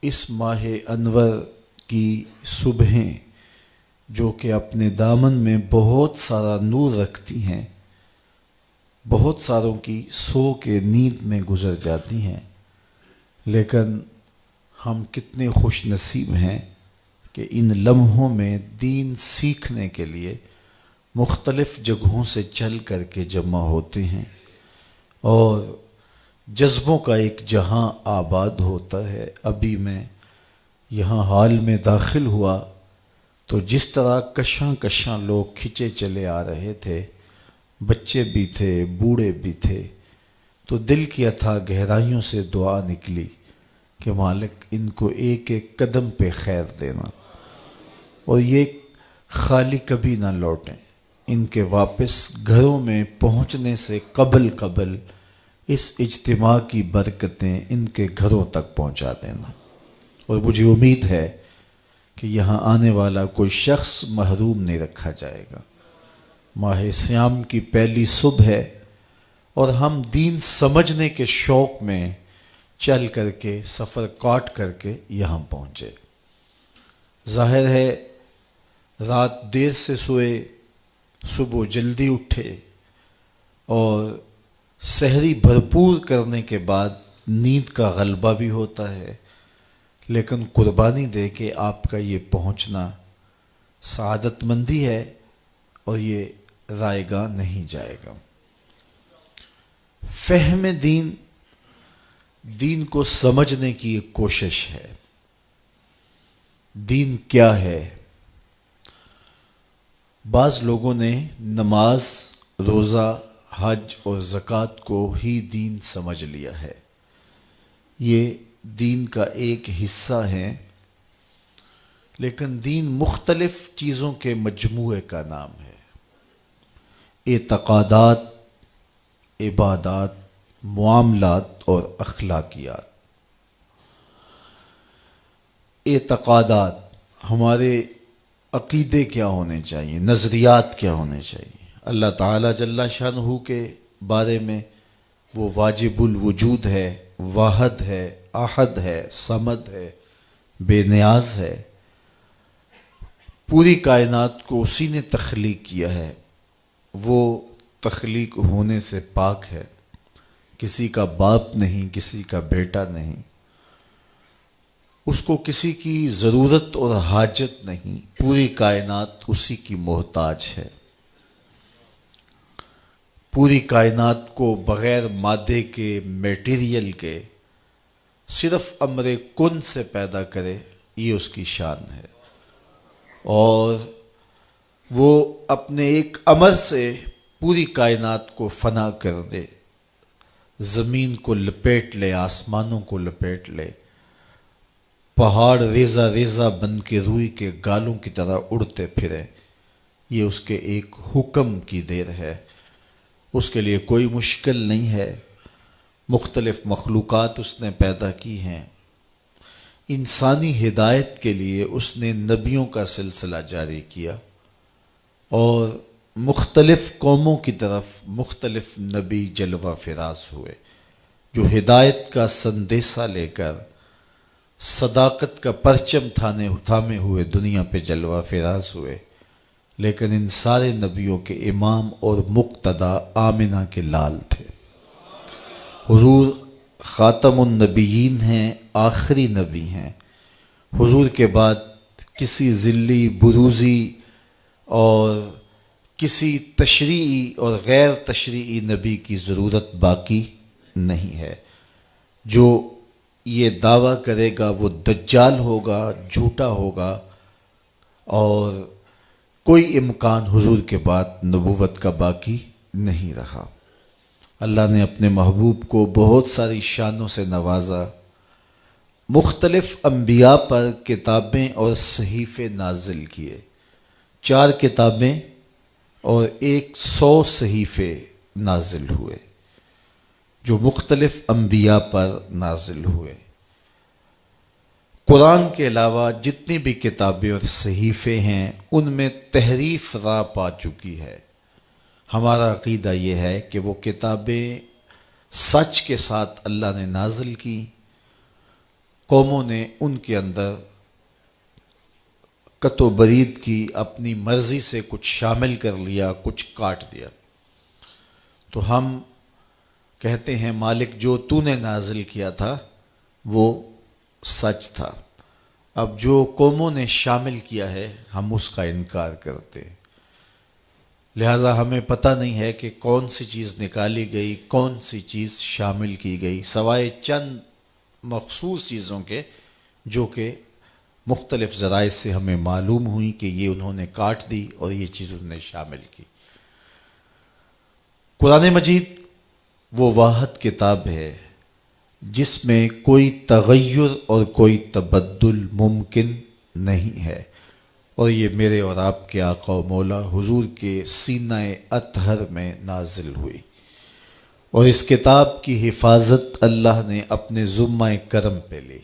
اس ماہ انور کی صبحیں جو کہ اپنے دامن میں بہت سارا نور رکھتی ہیں، بہت ساروں کی سو کے نیند میں گزر جاتی ہیں، لیکن ہم کتنے خوش نصیب ہیں کہ ان لمحوں میں دین سیکھنے کے لیے مختلف جگہوں سے چل کر کے جمع ہوتے ہیں، اور جذبوں کا ایک جہاں آباد ہوتا ہے۔ ابھی میں یہاں حال میں داخل ہوا تو جس طرح کشاں کشاں لوگ کھچے چلے آ رہے تھے، بچے بھی تھے، بوڑھے بھی تھے، تو دل کی اتھاہ گہرائیوں سے دعا نکلی کہ مالک ان کو ایک ایک قدم پہ خیر دینا، اور یہ خالی کبھی نہ لوٹیں، ان کے واپس گھروں میں پہنچنے سے قبل اس اجتماع کی برکتیں ان کے گھروں تک پہنچا دینا۔ اور مجھے امید ہے کہ یہاں آنے والا کوئی شخص محروم نہیں رکھا جائے گا۔ ماہ صیام کی پہلی صبح ہے، اور ہم دین سمجھنے کے شوق میں چل کر کے سفر کاٹ کر کے یہاں پہنچے۔ ظاہر ہے رات دیر سے سوئے، صبح جلدی اٹھے، اور سحری بھرپور کرنے کے بعد نیند کا غلبہ بھی ہوتا ہے، لیکن قربانی دے کے آپ کا یہ پہنچنا سعادت مندی ہے، اور یہ رائے گاہ نہیں جائے گا۔ فہم دین کو سمجھنے کی ایک کوشش ہے۔ دین کیا ہے؟ بعض لوگوں نے نماز، روزہ، حج اور زکوٰۃ کو ہی دین سمجھ لیا ہے۔ یہ دین کا ایک حصہ ہے، لیکن دین مختلف چیزوں کے مجموعے کا نام ہے۔ اعتقادات، عبادات، معاملات اور اخلاقیات۔ اعتقادات، ہمارے عقیدے کیا ہونے چاہیے، نظریات کیا ہونے چاہیے اللہ تعالیٰ جل شانہ کے بارے میں۔ وہ واجب الوجود ہے، واحد ہے، احد ہے، صمد ہے، بے نیاز ہے، پوری کائنات کو اسی نے تخلیق کیا ہے، وہ تخلیق ہونے سے پاک ہے۔ کسی کا باپ نہیں، کسی کا بیٹا نہیں، اس کو کسی کی ضرورت اور حاجت نہیں، پوری کائنات اسی کی محتاج ہے۔ پوری کائنات کو بغیر مادے کے، میٹیریل کے، صرف امر کن سے پیدا کرے، یہ اس کی شان ہے، اور وہ اپنے ایک امر سے پوری کائنات کو فنا کر دے، زمین کو لپیٹ لے، آسمانوں کو لپیٹ لے، پہاڑ ریزہ ریزہ بن کے روئی کے گالوں کی طرح اڑتے پھرے، یہ اس کے ایک حکم کی دیر ہے۔ اس کے لیے کوئی مشکل نہیں ہے۔ مختلف مخلوقات اس نے پیدا کی ہیں۔ انسانی ہدایت کے لیے اس نے نبیوں کا سلسلہ جاری کیا، اور مختلف قوموں کی طرف مختلف نبی جلوہ فراز ہوئے، جو ہدایت کا سندیسہ لے کر صداقت کا پرچم تھامے ہوئے دنیا پہ جلوہ فراز ہوئے، لیکن ان سارے نبیوں کے امام اور مقتدا آمنہ کے لال تھے۔ حضور خاتم النبیین ہیں، آخری نبی ہیں۔ حضور کے بعد کسی ذلی، بروزی اور کسی تشریعی اور غیر تشریعی نبی کی ضرورت باقی نہیں ہے۔ جو یہ دعویٰ کرے گا وہ دجال ہوگا، جھوٹا ہوگا، اور کوئی امکان حضور کے بعد نبوت کا باقی نہیں رہا۔ اللہ نے اپنے محبوب کو بہت ساری شانوں سے نوازا، مختلف انبیاء پر کتابیں اور صحیفے نازل کیے، 4 کتابیں اور 100 صحیفے نازل ہوئے جو مختلف انبیاء پر نازل ہوئے۔ قرآن کے علاوہ جتنی بھی کتابیں اور صحیفے ہیں ان میں تحریف راہ پا چکی ہے۔ ہمارا عقیدہ یہ ہے کہ وہ کتابیں سچ کے ساتھ اللہ نے نازل کی، قوموں نے ان کے اندر قط و برید کی، اپنی مرضی سے کچھ شامل کر لیا، کچھ کاٹ دیا۔ تو ہم کہتے ہیں مالک جو تو نے نازل کیا تھا وہ سچ تھا، اب جو قوموں نے شامل کیا ہے ہم اس کا انکار کرتے ہیں، لہٰذا ہمیں پتہ نہیں ہے کہ کون سی چیز نکالی گئی، کون سی چیز شامل کی گئی، سوائے چند مخصوص چیزوں کے جو کہ مختلف ذرائع سے ہمیں معلوم ہوئی کہ یہ انہوں نے کاٹ دی اور یہ چیز انہوں نے شامل کی۔ قرآن مجید وہ واحد کتاب ہے جس میں کوئی تغیر اور کوئی تبدل ممکن نہیں ہے، اور یہ میرے اور آپ کے آقا و مولا حضور کے سینہ اطہر میں نازل ہوئی، اور اس کتاب کی حفاظت اللہ نے اپنے ذمہ کرم پہ لی۔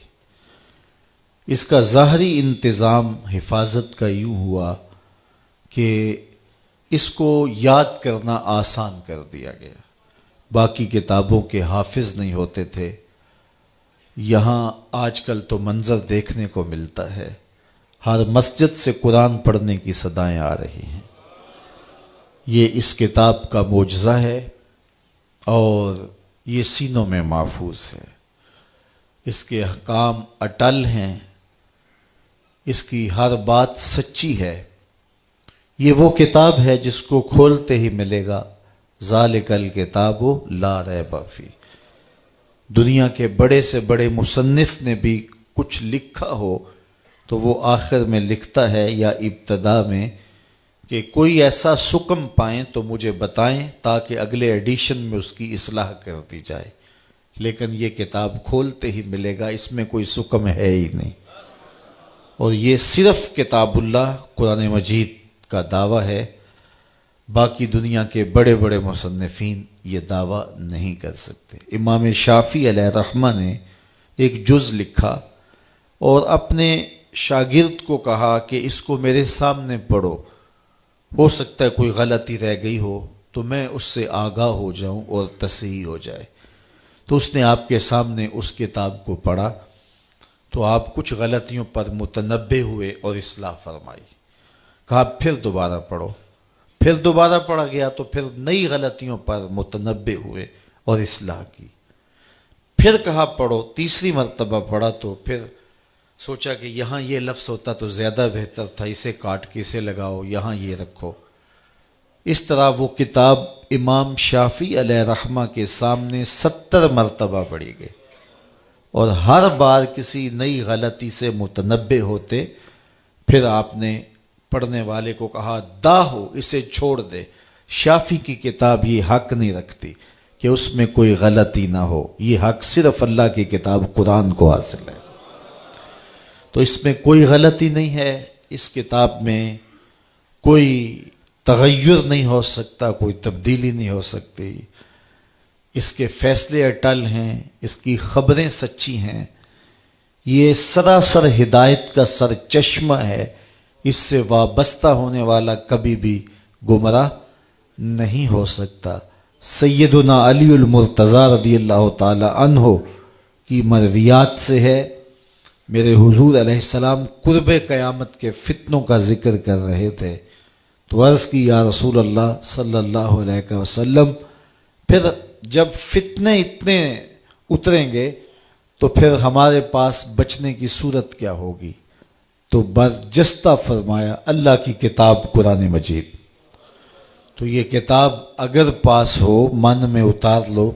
اس کا ظاہری انتظام حفاظت کا یوں ہوا کہ اس کو یاد کرنا آسان کر دیا گیا۔ باقی کتابوں کے حافظ نہیں ہوتے تھے، یہاں آج کل تو منظر دیکھنے کو ملتا ہے، ہر مسجد سے قرآن پڑھنے کی صدائیں آ رہی ہیں۔ یہ اس کتاب کا معجزہ ہے اور یہ سینوں میں محفوظ ہے، اس کے احکام اٹل ہیں، اس کی ہر بات سچی ہے۔ یہ وہ کتاب ہے جس کو کھولتے ہی ملے گا ذالک الکتاب لا ریب فیہ۔ دنیا کے بڑے سے بڑے مصنف نے بھی کچھ لکھا ہو تو وہ آخر میں لکھتا ہے یا ابتدا میں کہ کوئی ایسا سکم پائیں تو مجھے بتائیں تاکہ اگلے ایڈیشن میں اس کی اصلاح کر دی جائے، لیکن یہ کتاب کھولتے ہی ملے گا اس میں کوئی سکم ہے ہی نہیں، اور یہ صرف کتاب اللہ قرآن مجید کا دعویٰ ہے۔ باقی دنیا کے بڑے بڑے مصنفین یہ دعویٰ نہیں کر سکتے۔ امام شافعی علیہ رحمہ نے ایک جز لکھا اور اپنے شاگرد کو کہا کہ اس کو میرے سامنے پڑھو، ہو سکتا ہے کوئی غلطی رہ گئی ہو تو میں اس سے آگاہ ہو جاؤں اور تصحیح ہو جائے۔ تو اس نے آپ کے سامنے اس کتاب کو پڑھا تو آپ کچھ غلطیوں پر متنبہ ہوئے اور اصلاح فرمائی، کہا پھر دوبارہ پڑھو، پھر دوبارہ پڑھا گیا تو پھر نئی غلطیوں پر متنبہ ہوئے اور اصلاح کی۔ پھر کہا پڑھو، تیسری مرتبہ پڑھا تو پھر سوچا کہ یہاں یہ لفظ ہوتا تو زیادہ بہتر تھا، اسے کاٹ کے اسے لگاؤ، یہاں یہ رکھو۔ اس طرح وہ کتاب امام شافعی علیہ رحمہ کے سامنے 70 مرتبہ پڑھی گئی، اور ہر بار کسی نئی غلطی سے متنبہ ہوتے۔ پھر آپ نے پڑھنے والے کو کہا داہو، اسے چھوڑ دے، شافعی کی کتاب یہ حق نہیں رکھتی کہ اس میں کوئی غلطی نہ ہو، یہ حق صرف اللہ کی کتاب قرآن کو حاصل ہے۔ تو اس میں کوئی غلطی نہیں ہے، اس کتاب میں کوئی تغیر نہیں ہو سکتا، کوئی تبدیلی نہیں ہو سکتی، اس کے فیصلے اٹل ہیں، اس کی خبریں سچی ہیں، یہ سراسر ہدایت کا سر چشمہ ہے، اس سے وابستہ ہونے والا کبھی بھی گمراہ نہیں ہو سکتا۔ سیدنا علی المرتضیٰ رضی اللہ تعالی عنہ کی مرویات سے ہے، میرے حضور علیہ السلام قرب قیامت کے فتنوں کا ذکر کر رہے تھے، تو عرض کی یا رسول اللہ صلی اللہ علیہ وسلم، پھر جب فتنے اتنے اتریں گے تو پھر ہمارے پاس بچنے کی صورت کیا ہوگی؟ تو برجستہ فرمایا اللہ کی کتاب قرآن مجید۔ تو یہ کتاب اگر پاس ہو، من میں اتار لو،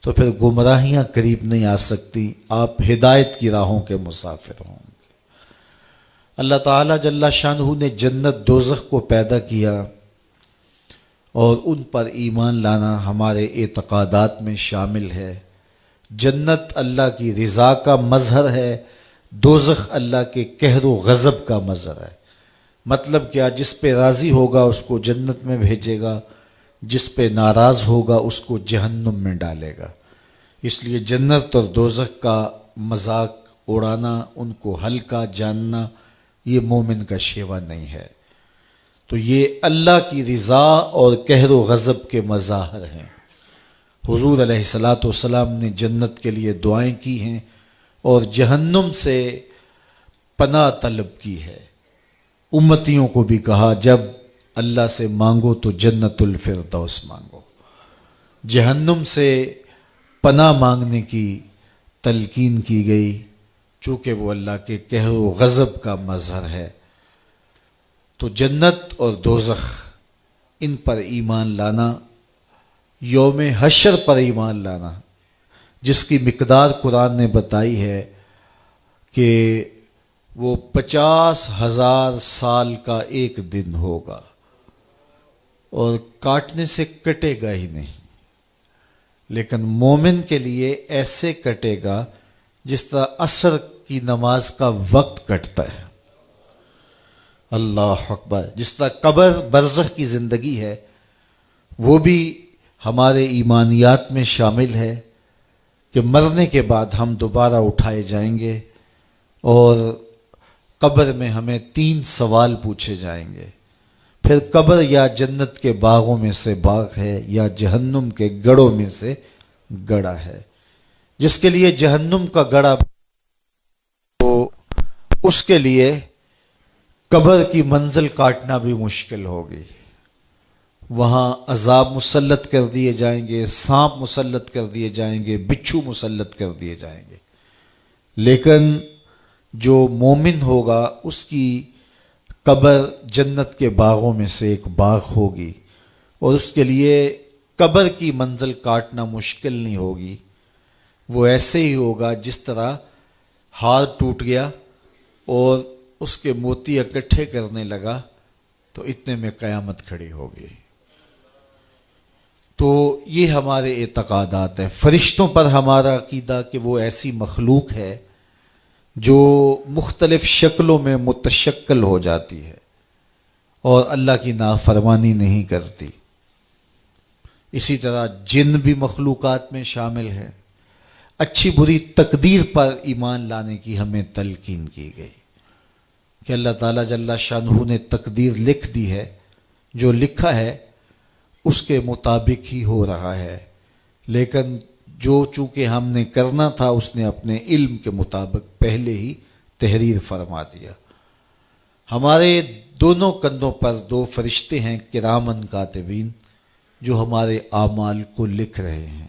تو پھر گمراہیاں قریب نہیں آ سکتی، آپ ہدایت کی راہوں کے مسافر ہوں گے۔ اللہ تعالیٰ جل شانہ نے جنت دوزخ کو پیدا کیا، اور ان پر ایمان لانا ہمارے اعتقادات میں شامل ہے۔ جنت اللہ کی رضا کا مظہر ہے، دوزخ اللہ کے قہر و غضب کا مظہر ہے۔ مطلب کیا؟ جس پہ راضی ہوگا اس کو جنت میں بھیجے گا، جس پہ ناراض ہوگا اس کو جہنم میں ڈالے گا۔ اس لیے جنت اور دوزخ کا مذاق اڑانا، ان کو ہلکا جاننا، یہ مومن کا شیوا نہیں ہے۔ تو یہ اللہ کی رضا اور قہر و غضب کے مظاہر ہیں۔ حضور علیہ الصلاۃ والسلام نے جنت کے لیے دعائیں کی ہیں اور جہنم سے پناہ طلب کی ہے۔ امتیوں کو بھی کہا جب اللہ سے مانگو تو جنت الفردوس مانگو۔ جہنم سے پناہ مانگنے کی تلقین کی گئی، چونکہ وہ اللہ کے قہر و غضب کا مظہر ہے۔ تو جنت اور دوزخ، ان پر ایمان لانا، یوم حشر پر ایمان لانا، جس کی مقدار قرآن نے بتائی ہے کہ وہ 50,000 سال کا ایک دن ہوگا، اور کاٹنے سے کٹے گا ہی نہیں، لیکن مومن کے لیے ایسے کٹے گا جس طرح عصر کی نماز کا وقت کٹتا ہے۔ اللہ اکبر۔ جس طرح قبر برزخ کی زندگی ہے، وہ بھی ہمارے ایمانیات میں شامل ہے کہ مرنے کے بعد ہم دوبارہ اٹھائے جائیں گے، اور قبر میں ہمیں 3 سوال پوچھے جائیں گے۔ پھر قبر یا جنت کے باغوں میں سے باغ ہے یا جہنم کے گڑھوں میں سے گڑھا ہے۔ جس کے لیے جہنم کا گڑھا، تو اس کے لیے قبر کی منزل کاٹنا بھی مشکل ہوگی۔ وہاں عذاب مسلط کر دیے جائیں گے، سانپ مسلط کر دیے جائیں گے، بچھو مسلط کر دیے جائیں گے، لیکن جو مومن ہوگا اس کی قبر جنت کے باغوں میں سے ایک باغ ہوگی، اور اس کے لیے قبر کی منزل کاٹنا مشکل نہیں ہوگی۔ وہ ایسے ہی ہوگا جس طرح ہار ٹوٹ گیا اور اس کے موتی اکٹھے کرنے لگا تو اتنے میں قیامت کھڑی ہوگی۔ تو یہ ہمارے اعتقادات ہیں۔ فرشتوں پر ہمارا عقیدہ کہ وہ ایسی مخلوق ہے جو مختلف شکلوں میں متشکل ہو جاتی ہے اور اللہ کی نافرمانی نہیں کرتی۔ اسی طرح جن بھی مخلوقات میں شامل ہے۔ اچھی بری تقدیر پر ایمان لانے کی ہمیں تلقین کی گئی کہ اللہ تعالیٰ جل شانہ نے تقدیر لکھ دی ہے، جو لکھا ہے اس کے مطابق ہی ہو رہا ہے، لیکن جو چونکہ ہم نے کرنا تھا اس نے اپنے علم کے مطابق پہلے ہی تحریر فرما دیا۔ ہمارے دونوں کندھوں پر 2 فرشتے ہیں کرامن کاتبین، جو ہمارے اعمال کو لکھ رہے ہیں۔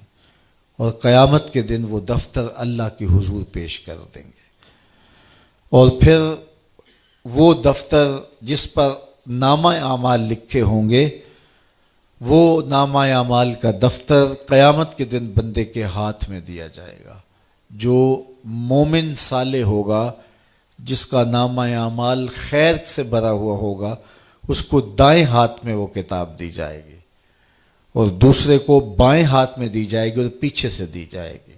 اور قیامت کے دن وہ دفتر اللہ کے حضور پیش کر دیں گے، اور پھر وہ دفتر جس پر نامہ اعمال لکھے ہوں گے، وہ نامہ اعمال کا دفتر قیامت کے دن بندے کے ہاتھ میں دیا جائے گا۔ جو مومن صالح ہوگا، جس کا نامہ اعمال خیر سے بھرا ہوا ہوگا، اس کو دائیں ہاتھ میں وہ کتاب دی جائے گی، اور دوسرے کو بائیں ہاتھ میں دی جائے گی اور پیچھے سے دی جائے گی۔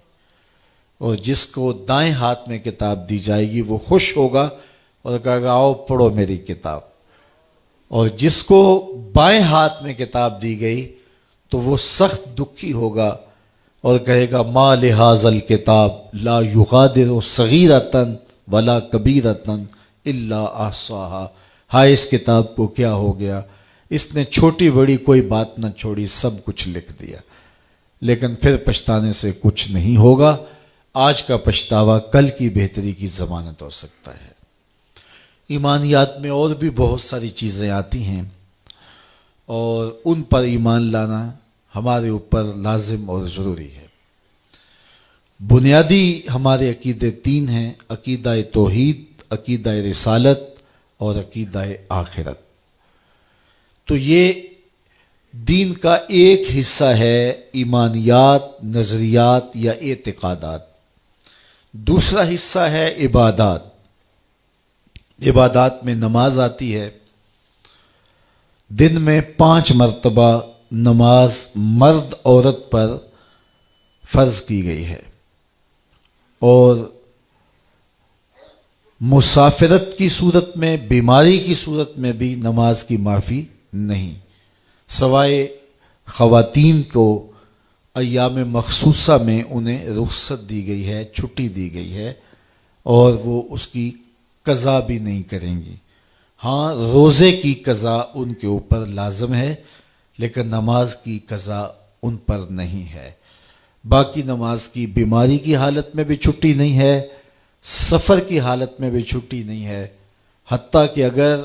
اور جس کو دائیں ہاتھ میں کتاب دی جائے گی وہ خوش ہوگا اور کہے گا آؤ پڑھو میری کتاب، اور جس کو بائیں ہاتھ میں کتاب دی گئی تو وہ سخت دکھی ہوگا اور کہے گا ما لہذا الکتاب لا یغادر صغیرۃ ولا کبیرۃ الا احصاها، ہائے اس کتاب کو کیا ہو گیا، اس نے چھوٹی بڑی کوئی بات نہ چھوڑی، سب کچھ لکھ دیا۔ لیکن پھر پچھتانے سے کچھ نہیں ہوگا، آج کا پچھتاوا کل کی بہتری کی ضمانت ہو سکتا ہے۔ ایمانیات میں اور بھی بہت ساری چیزیں آتی ہیں، اور ان پر ایمان لانا ہمارے اوپر لازم اور ضروری ہے۔ بنیادی ہمارے عقیدے تین ہیں: عقیدہ توحید، عقیدہ رسالت اور عقیدہ آخرت۔ تو یہ دین کا ایک حصہ ہے ایمانیات، نظریات یا اعتقادات۔ دوسرا حصہ ہے عبادات۔ عبادات میں نماز آتی ہے۔ دن میں 5 مرتبہ نماز مرد عورت پر فرض کی گئی ہے، اور مسافرت کی صورت میں، بیماری کی صورت میں بھی نماز کی معافی نہیں، سوائے خواتین کو ایام مخصوصہ میں انہیں رخصت دی گئی ہے، چھٹی دی گئی ہے، اور وہ اس کی قضا بھی نہیں کریں گی۔ ہاں، روزے کی قضا ان کے اوپر لازم ہے، لیکن نماز کی قضا ان پر نہیں ہے۔ باقی نماز کی بیماری کی حالت میں بھی چھٹی نہیں ہے، سفر کی حالت میں بھی چھٹی نہیں ہے، حتیٰ کہ اگر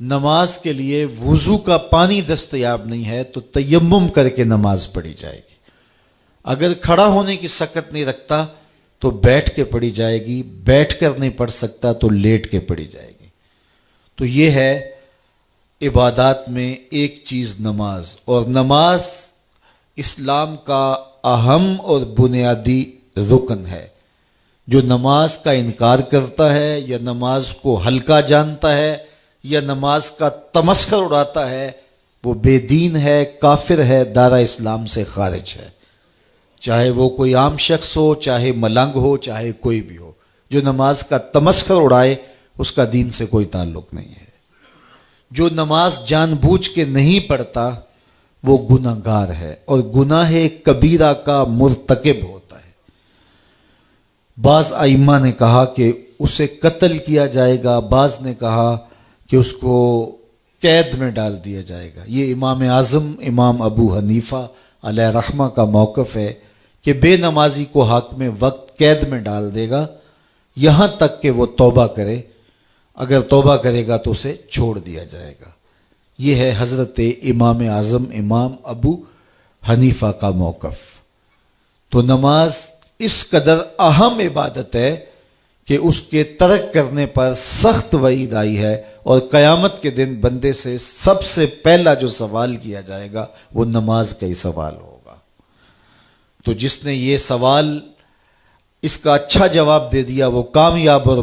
نماز کے لیے وضو کا پانی دستیاب نہیں ہے تو تیمم کر کے نماز پڑھی جائے گی۔ اگر کھڑا ہونے کی سکت نہیں رکھتا تو بیٹھ کے پڑھی جائے گی، بیٹھ کر نہیں پڑھ سکتا تو لیٹ کے پڑھی جائے گی۔ تو یہ ہے عبادات میں ایک چیز نماز، اور نماز اسلام کا اہم اور بنیادی رکن ہے۔ جو نماز کا انکار کرتا ہے یا نماز کو ہلکا جانتا ہے یا نماز کا تمسخر اڑاتا ہے، وہ بے دین ہے، کافر ہے، دائرہ اسلام سے خارج ہے، چاہے وہ کوئی عام شخص ہو، چاہے ملنگ ہو، چاہے کوئی بھی ہو۔ جو نماز کا تمسخر اڑائے اس کا دین سے کوئی تعلق نہیں ہے۔ جو نماز جان بوجھ کے نہیں پڑھتا وہ گناہ گار ہے، اور گناہ کبیرہ کا مرتکب ہوتا ہے۔ بعض ائمہ نے کہا کہ اسے قتل کیا جائے گا، بعض نے کہا کہ اس کو قید میں ڈال دیا جائے گا۔ یہ امام اعظم امام ابو حنیفہ علیہ رحمہ کا موقف ہے کہ بے نمازی کو حاکم وقت قید میں ڈال دے گا یہاں تک کہ وہ توبہ کرے، اگر توبہ کرے گا تو اسے چھوڑ دیا جائے گا۔ یہ ہے حضرت امام اعظم امام ابو حنیفہ کا موقف۔ تو نماز اس قدر اہم عبادت ہے کہ اس کے ترک کرنے پر سخت وعید آئی ہے، اور قیامت کے دن بندے سے سب سے پہلا جو سوال کیا جائے گا وہ نماز کا ہی سوال ہوگا۔ تو جس نے یہ سوال اس کا اچھا جواب دے دیا وہ کامیاب اور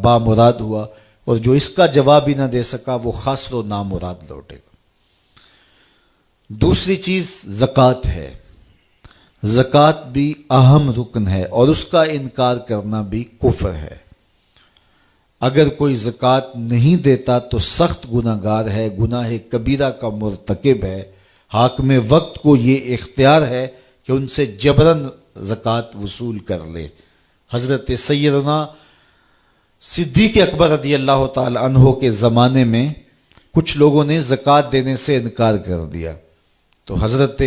بامراد ہوا، اور جو اس کا جواب ہی نہ دے سکا وہ خاسر و نامراد لوٹے گا۔ دوسری چیز زکوٰۃ ہے۔ زکوٰۃ بھی اہم رکن ہے، اور اس کا انکار کرنا بھی کفر ہے۔ اگر کوئی زکوٰۃ نہیں دیتا تو سخت گناہ گار ہے، گناہ کبیرہ کا مرتکب ہے۔ حاکم وقت کو یہ اختیار ہے کہ ان سے جبراً زکوٰۃ وصول کر لے۔ حضرت سیدنا صدیق اکبر رضی اللہ تعالی عنہ کے زمانے میں کچھ لوگوں نے زکوٰۃ دینے سے انکار کر دیا، تو حضرت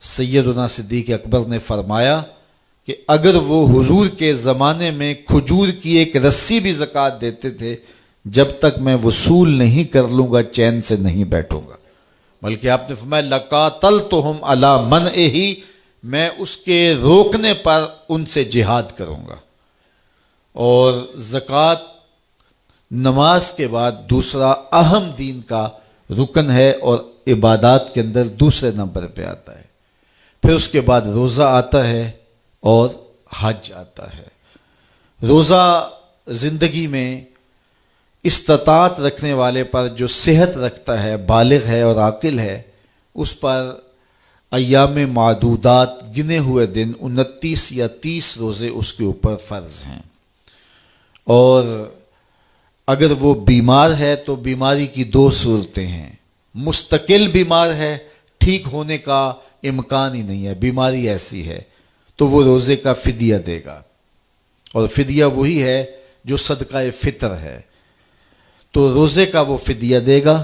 سیدنا صدیق اکبر نے فرمایا کہ اگر وہ حضور کے زمانے میں کھجور کی ایک رسی بھی زکوٰۃ دیتے تھے، جب تک میں وصول نہیں کر لوں گا چین سے نہیں بیٹھوں گا۔ بلکہ آپ نے فرمایا لَقَاتَلْتُهُمْ عَلَىٰ مَنْعِهِ، میں اس کے روکنے پر ان سے جہاد کروں گا. اور زکوٰۃ نماز کے بعد دوسرا اہم دین کا رکن ہے اور عبادات کے اندر دوسرے نمبر پہ آتا ہے. پھر اس کے بعد روزہ آتا ہے اور حج آتا ہے. روزہ زندگی میں استطاعت رکھنے والے پر، جو صحت رکھتا ہے، بالغ ہے اور عاقل ہے، اس پر ایام معدودات، گنے ہوئے دن، 29 یا 30 روزے اس کے اوپر فرض ہیں. اور اگر وہ بیمار ہے تو بیماری کی 2 صورتیں ہیں. مستقل بیمار ہے، ٹھیک ہونے کا امکان ہی نہیں ہے، بیماری ایسی ہے، تو وہ روزے کا فدیہ دے گا. اور فدیہ وہی ہے جو صدقہ فطر ہے، تو روزے کا وہ فدیہ دے گا.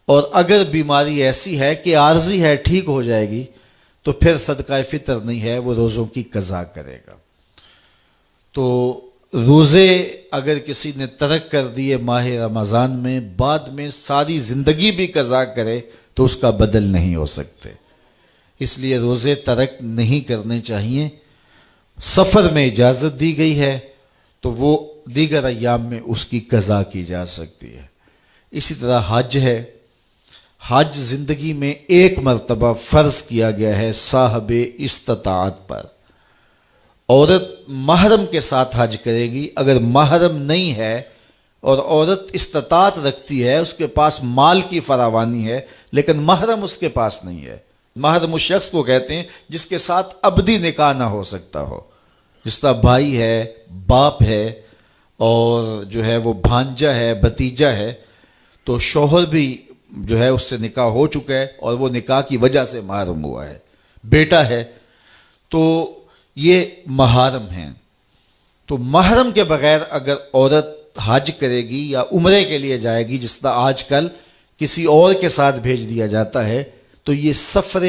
اور اگر بیماری ایسی ہے کہ عارضی ہے، ٹھیک ہو جائے گی، تو پھر صدقہ فطر نہیں ہے، وہ روزوں کی قضا کرے گا. تو روزے اگر کسی نے ترک کر دیے ماہ رمضان میں، بعد میں ساری زندگی بھی قضا کرے تو اس کا بدل نہیں ہو سکتے. اس لیے روزے ترک نہیں کرنے چاہیے. سفر میں اجازت دی گئی ہے تو وہ دیگر ایام میں اس کی قضا کی جا سکتی ہے. اسی طرح حج ہے. حج زندگی میں ایک مرتبہ فرض کیا گیا ہے صاحب استطاعت پر. عورت محرم کے ساتھ حج کرے گی. اگر محرم نہیں ہے اور عورت استطاعت رکھتی ہے، اس کے پاس مال کی فراوانی ہے لیکن محرم اس کے پاس نہیں ہے. محرم اس شخص کو کہتے ہیں جس کے ساتھ ابدی نکاح نہ ہو سکتا ہو. جس طرح بھائی ہے، باپ ہے، اور جو ہے وہ بھانجا ہے، بھتیجا ہے، تو شوہر بھی جو ہے اس سے نکاح ہو چکا ہے اور وہ نکاح کی وجہ سے محرم ہوا ہے. بیٹا ہے، تو یہ محارم ہیں. تو محرم کے بغیر اگر عورت حج کرے گی یا عمرے کے لیے جائے گی، جس طرح آج کل کسی اور کے ساتھ بھیج دیا جاتا ہے، تو یہ سفر